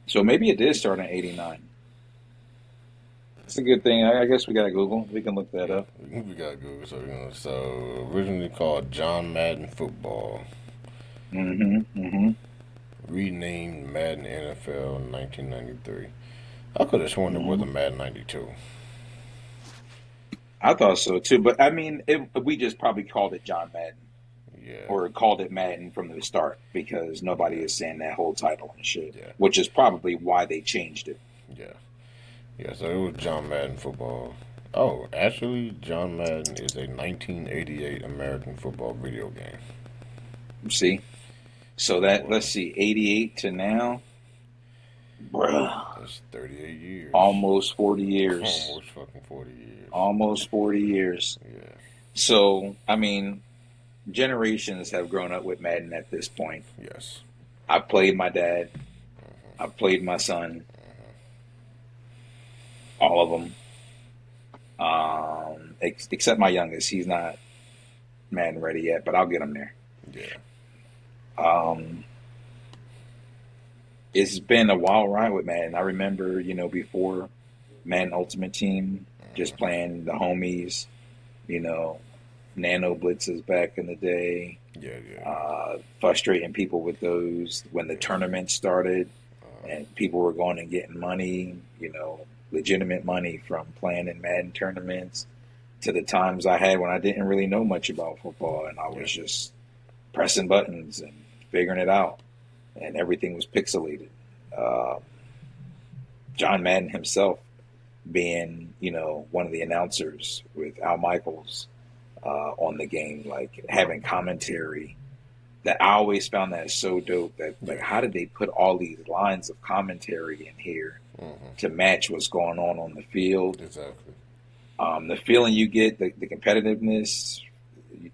So maybe it did start in 89. It's a good thing. I guess we got to Google. We can look that up. We got to Google. So originally called John Madden Football. Renamed Madden NFL in 1993. I could have sworn it was a Madden 92. I thought so too, but I mean, we just probably called it John Madden. Yeah. Or called it Madden from the start because nobody is saying that whole title and shit. Yeah. Which is probably why they changed it. Yeah. Yeah, so it was John Madden Football. Oh, actually, John Madden is a 1988 American football video game. See? So that, let's see, 88 to now? Bruh. That's 38 years. Almost 40 years. Almost fucking 40 years. Almost 40 years. Yeah. So, I mean, generations have grown up with Madden at this point. Yes. I played my dad. I played my son. all of them. Except my youngest, he's not Madden ready yet, but I'll get him there. Yeah. Um, it's been a wild ride with Madden. I remember, before Madden Ultimate Team, just playing the homies, you know, nano blitzes back in the day. Yeah. Frustrating people with those when the tournament started and people were going and getting money, legitimate money from playing in Madden tournaments, to the times I had when I didn't really know much about football and I was just pressing buttons and figuring it out, and everything was pixelated. John Madden himself being, one of the announcers with Al Michaels on the game, like having commentary. That I always found that so dope. That like, how did they put all these lines of commentary in here to match what's going on the field? Exactly. The feeling you get, the competitiveness,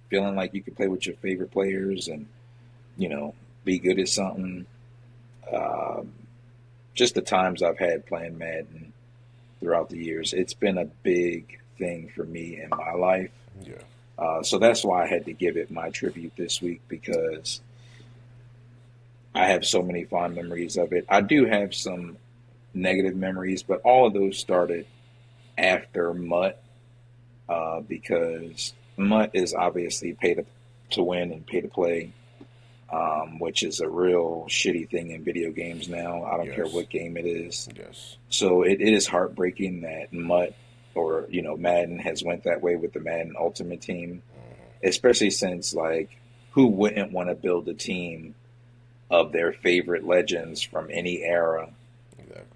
feeling like you can play with your favorite players and, be good at something. Just the times I've had playing Madden throughout the years, it's been a big thing for me in my life. Yeah. So that's why I had to give it my tribute this week, because I have so many fond memories of it. I do have some negative memories, but all of those started after Mutt, because Mutt is obviously pay to win and pay to play, which is a real shitty thing in video games now. I don't care what game it is. Yes. So it is heartbreaking that Mutt or Madden has went that way with the Madden Ultimate Team, especially since, like, who wouldn't want to build a team of their favorite legends from any era,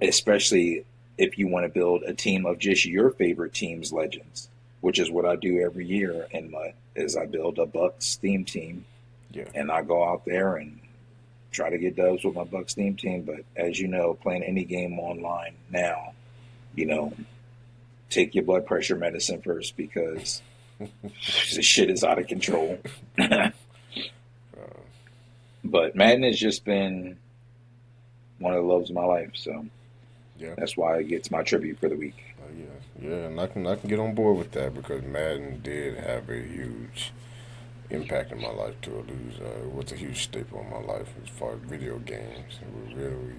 especially if you want to build a team of just your favorite team's legends, which is what I do every year in Mutt, is I build a Bucks theme team, and I go out there and try to get dubs with my Bucks theme team. But as you know, playing any game online now, take your blood pressure medicine first, because this shit is out of control. But Madden has just been one of the loves of my life, so that's why it gets my tribute for the week. And I can get on board with that, because Madden did have a huge impact in my life to lose. It was a huge staple in my life as far as video games. It was really.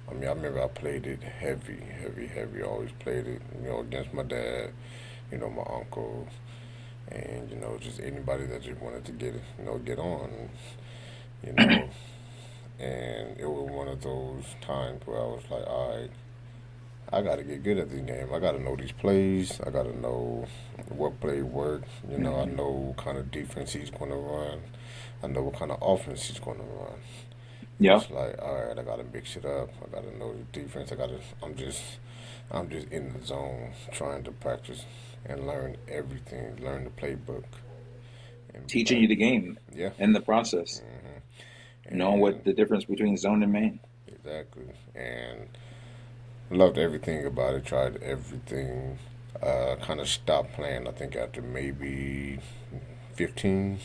I remember I played it heavy. Always played it, against my dad, my uncle, and, just anybody that just wanted to get on, and it was one of those times where I was like, all right, I got to get good at this game. I got to know these plays. I got to know what play work. I know what kind of defense he's going to run. I know what kind of offense he's going to run. Yeah. It's like, all right, I gotta mix it up. I gotta know the defense. I'm just in the zone trying to practice and learn everything, learn the playbook. And teaching you the game. Yeah. In the process. Knowing what the difference between zone and man. Exactly. And loved everything about it, tried everything. Kind of stopped playing, I think, after maybe 15.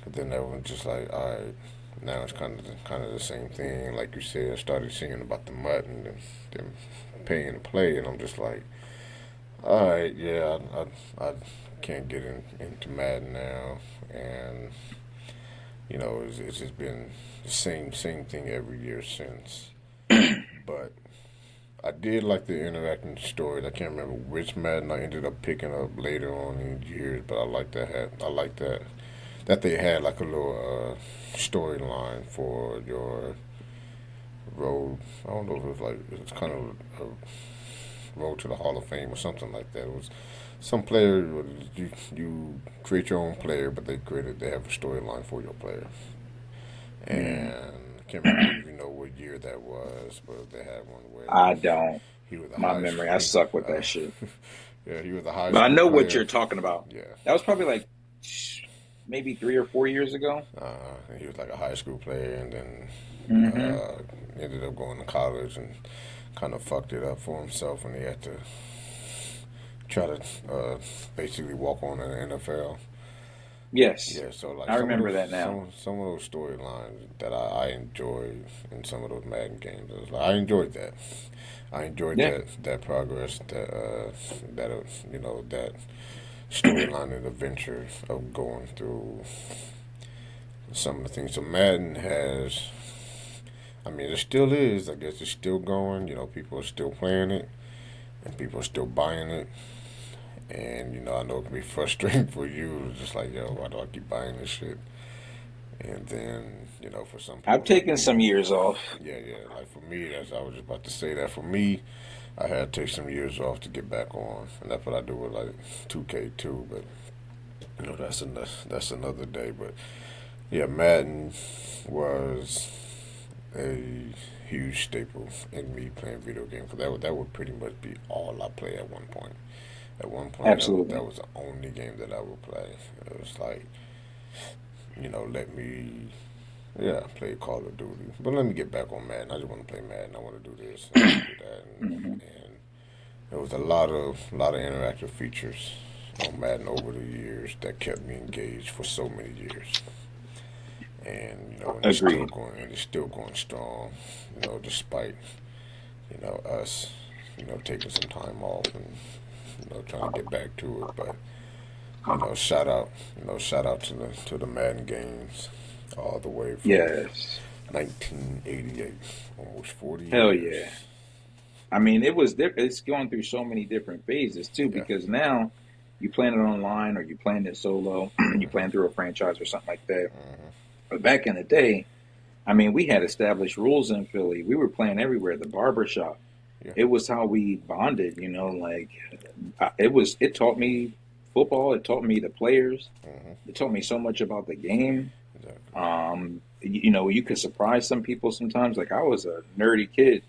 But then that was just like, all right. Now it's kind of the same thing. Like you said, I started singing about the Mutt and them paying to play, and I'm just like, all right, yeah, I can't get into Madden now, and it's just been the same thing every year since. But I did like the interacting stories. I can't remember which Madden I ended up picking up later on in years, but I like that. I like that they had like a little storyline for your road. I don't know if it was kind of a road to the Hall of Fame or something like that. It was some player, you create your own player, but they have a storyline for your player. And I can't remember if you know what year that was, but they had one where I don't. He was my memory. I suck with that shit. Yeah, he was a high. But I know player. what you're talking about. Yeah, that was probably like maybe 3 or 4 years ago. He was like a high school player, and then ended up going to college and kind of fucked it up for himself, and he had to try to basically walk on in the NFL. Yes. Yeah, so like I remember that now. Some of those storylines that I enjoyed in some of those Madden games. It was like, I enjoyed that. I enjoyed Yeah. that progress, that storyline and adventure of going through some of the things. So Madden has, I mean, it still is. I guess it's still going. People are still playing it, and people are still buying it. And I know it can be frustrating for you. It's just like, yo, why do I keep buying this shit? And then, for some people, I've taken some years off. Yeah. Like for me, as I was just about to say that. For me, I had to take some years off to get back on, and that's what I do with like 2K2. But that's another day. But yeah, Madden was a huge staple in me playing video games, because that would pretty much be all I play at one point. At one point, Absolutely. that was the only game that I would play. It was like, let me, play Call of Duty. But let me get back on Madden. I just want to play Madden. I want to do this. I want to do that. And there was a lot of interactive features on Madden over the years that kept me engaged for so many years. And, and it's still going strong, despite, us, taking some time off and, trying to get back to it. But shout out to the Madden games, all the way from 1988, almost 40 years. Hell yeah! I mean, it's going through so many different phases too, because now you playing it online or you playing it solo, you playing through a franchise or something like that. But back in the day, I mean, we had established rules in Philly. We were playing everywhere. The barbershop. Yeah. It was how we bonded, it taught me football. It taught me the players. It taught me so much about the game. Exactly. You could surprise some people sometimes. Like, I was a nerdy kid.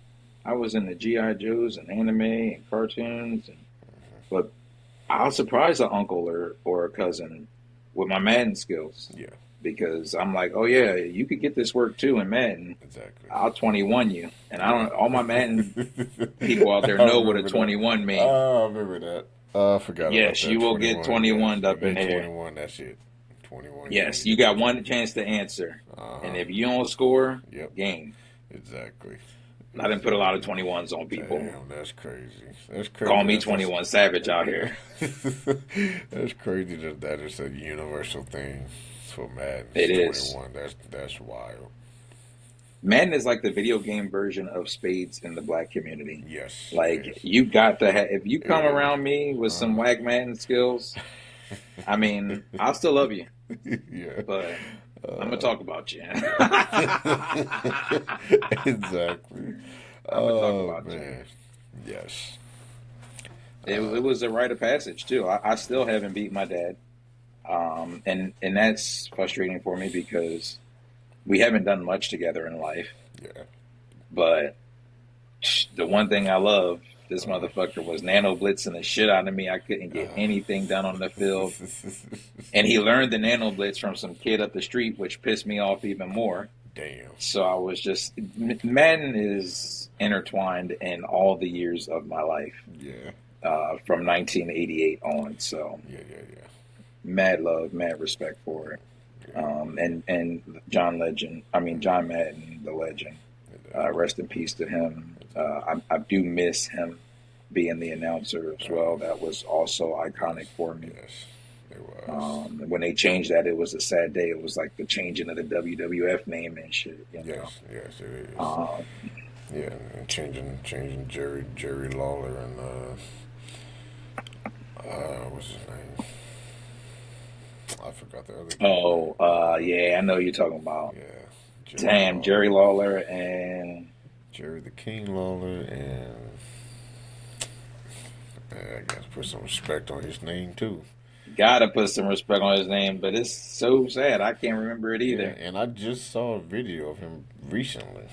I was in the G.I. Joes and anime and cartoons. But I'll surprise an uncle or a cousin with my Madden skills. Yeah. Because I'm like, oh yeah, you could get this work too in Madden. Exactly. I'll 21 you, and all my Madden people out there know what a 21 means. Oh, I remember that. I forgot. Yes, about that. You will get 21 up in here. 21, that's it. 21. Yes, you got one chance to answer, and if you don't score, game. Exactly. I didn't put a lot of 21s on people. Damn, that's crazy. Call me 21 Savage out here. That's crazy that is a universal thing. For Madden, it is. That's wild. Madden is like the video game version of Spades in the black community. Yes. Like, you got to have, if you come around me with some whack Madden skills, I mean, I'll still love you. Yeah. But I'm gonna talk about you. Exactly. I'm gonna talk about you. Yes. It was a rite of passage too. I still haven't beat my dad. And that's frustrating for me because we haven't done much together in life. Yeah. But the one thing I love, this motherfucker was nano blitzing the shit out of me. I couldn't get anything done on the field. And he learned the nano blitz from some kid up the street, which pissed me off even more. Damn. So I was just, Madden is intertwined in all the years of my life. Yeah. From 1988 on. So. Yeah. Mad love, mad respect for it. And John Madden, the legend. Rest in peace to him. I do miss him being the announcer as well. That was also iconic for me. Yes, it was. When they changed that, it was a sad day. It was like the changing of the WWF name and shit. Yes, it is. And changing Jerry Lawler and what's his name? I forgot the other. I know you're talking about. Yeah. Jerry Lawler and Jerry the King Lawler, and I gotta put some respect on his name too. Gotta put some respect on his name, but it's so sad I can't remember it either. Yeah, and I just saw a video of him recently.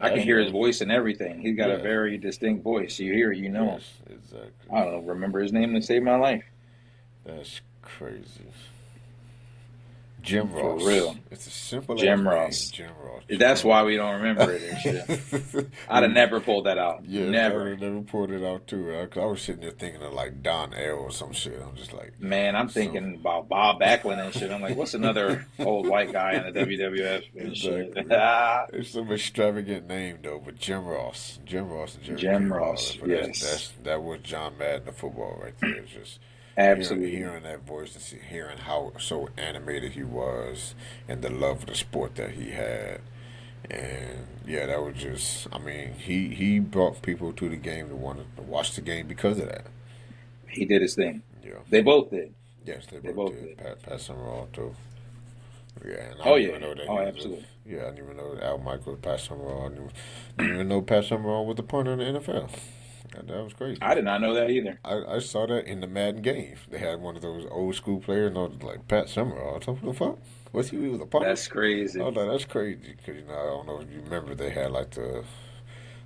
I can hear his voice and everything. He's got a very distinct voice. You hear it, you know. Yes, exactly. I don't remember his name to save my life. That's crazy. Jim For Ross. real. It's a simple Jim name. Ross. Jim Ross. That's why we don't remember it and shit. I'd have never pulled that out. Yeah, Never. I never pulled it out too. I was sitting there thinking of like Don L or some shit. I'm just like, Man, I'm thinking about Bob Backlund and shit. I'm like, what's another old white guy in the WWF and shit? It's some extravagant name though, but Jim Ross and Jerry Jim King Ross, Lawler. But yes. that was John Madden of football right there. It's just Absolutely. hearing that voice and hearing how so animated he was and the love of the sport that he had. And yeah, that was just, I mean, he brought people to the game to want to watch the game because of that. He did his thing. Yeah. They both did. Yes, they both did. Pat Summerall too. Yeah. And I Oh, didn't yeah. even know that Oh, absolutely. I didn't even know that Al Michaels was Pat Summerall. I didn't even know Pat Summerall was the punter in the NFL. That was crazy. I did not know that either. I saw that in the Madden game. They had one of those old school players, and I was like, Pat Summerall. I was like, what the fuck? He was a punter? That's crazy. I was like, that's crazy. Because, I don't know if you remember, they had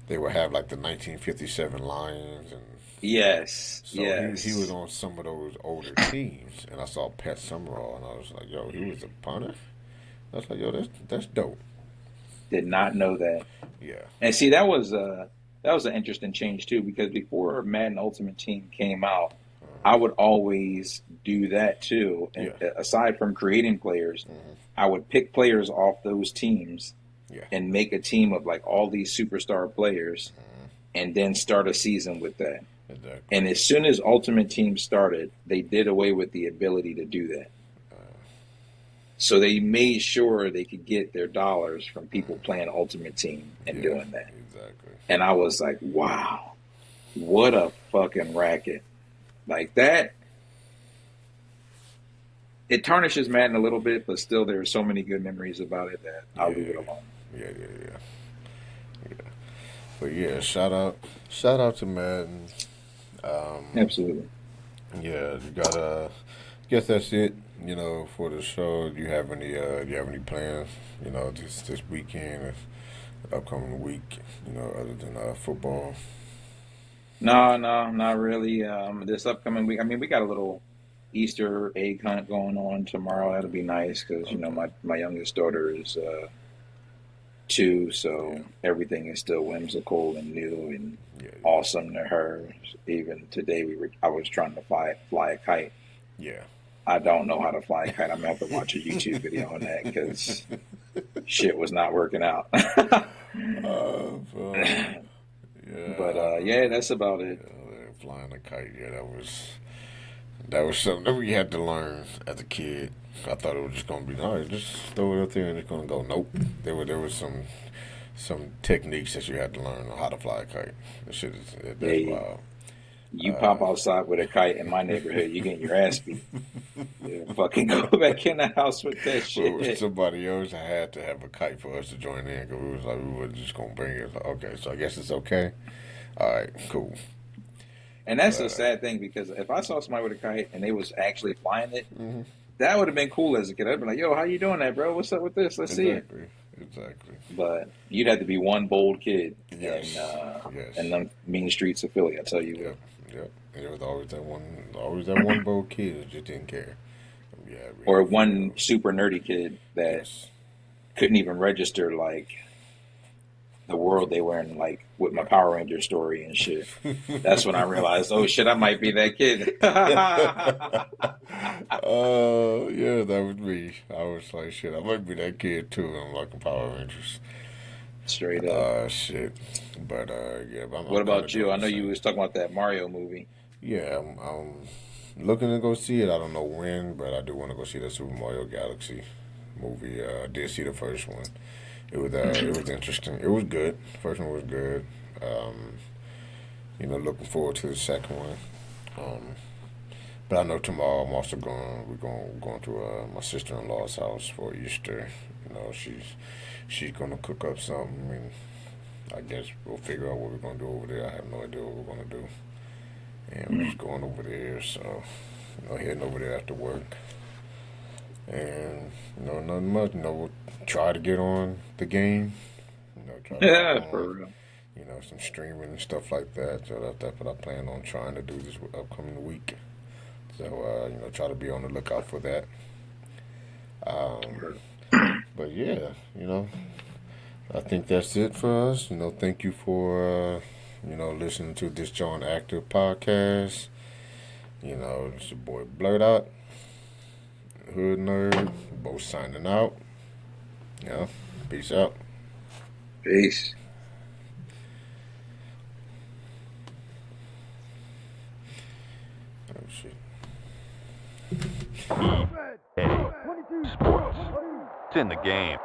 they would have like the 1957 Lions. And Yes. so yes. he was on some of those older teams. And I saw Pat Summerall, and I was like, yo, he was a punter? I was like, yo, that's dope. Did not know that. Yeah. And see, that was an interesting change too, because before Madden Ultimate Team came out, I would always do that too. And aside from creating players, I would pick players off those teams and make a team of like all these superstar players and then start a season with that. Exactly. And as soon as Ultimate Team started, they did away with the ability to do that. So they made sure they could get their dollars from people playing Ultimate Team and doing that. Exactly. And I was like, wow, what a fucking racket. Like that, it tarnishes Madden a little bit, but still there are so many good memories about it that I'll leave it alone. Yeah. But yeah, shout out to Madden. Absolutely. Yeah, you gotta. Guess that's it. For the show. Do you have any plans? This weekend, upcoming week. Other than football. No, not really. This upcoming week, I mean, we got a little Easter egg hunt going on tomorrow. That'll be nice because my youngest daughter is 2, so everything is still whimsical and new and awesome to her. Even today, I was trying to fly a kite. Yeah. I don't know how to fly a kite. I'm gonna have to watch a YouTube video on that because shit was not working out. But that's about it. Flying a kite, that was something that we had to learn as a kid. I thought it was just gonna be just throw it up there and it's gonna go. Nope. There was some techniques that you had to learn on how to fly a kite. That's wild. You pop outside with a kite in my neighborhood, you getting your ass beat. Fucking go back in the house with that shit. Well, somebody else had to have a kite for us to join in because we was like, we were just going to bring it. Like, okay, so I guess it's okay. All right, cool. And that's a sad thing because if I saw somebody with a kite and they was actually flying it, that would have been cool as a kid. I'd be like, yo, how you doing that, bro? What's up with this? Let's see it. Exactly. But you'd have to be one bold kid in the mean streets of Philly, I tell you what. Yep. There was always that one bold kid who just didn't care. Or one super nerdy kid that couldn't even register like the world they were in, like with my Power Ranger story and shit. That's when I realized, oh shit, I might be that kid. Yeah, that was me. I was like, shit, I might be that kid too. I'm like Power Rangers. Straight up. Shit. But what about you? I know you was talking about that Mario movie. Yeah, I'm looking to go see it. I don't know when, but I do want to go see the Super Mario Galaxy movie. I did see the first one. It was interesting. It was good. First one was good. Looking forward to the second one. But I know tomorrow I'm also going to my sister-in-law's house for Easter. She's gonna cook up something, and I guess we'll figure out what we're gonna do over there. I have no idea what we're gonna do, and we're just going over there. So, heading over there after work, and nothing much. We'll try to get on the game. For real. Some streaming and stuff like that. So that's what I plan on trying to do this upcoming week. So, try to be on the lookout for that. But yeah, I think that's it for us. Thank you for listening to this Jawn Active podcast. It's your boy Blurt Out, Hood Nerd, both signing out. Peace out. Peace. Oh shit. EA Sports. It's in the game.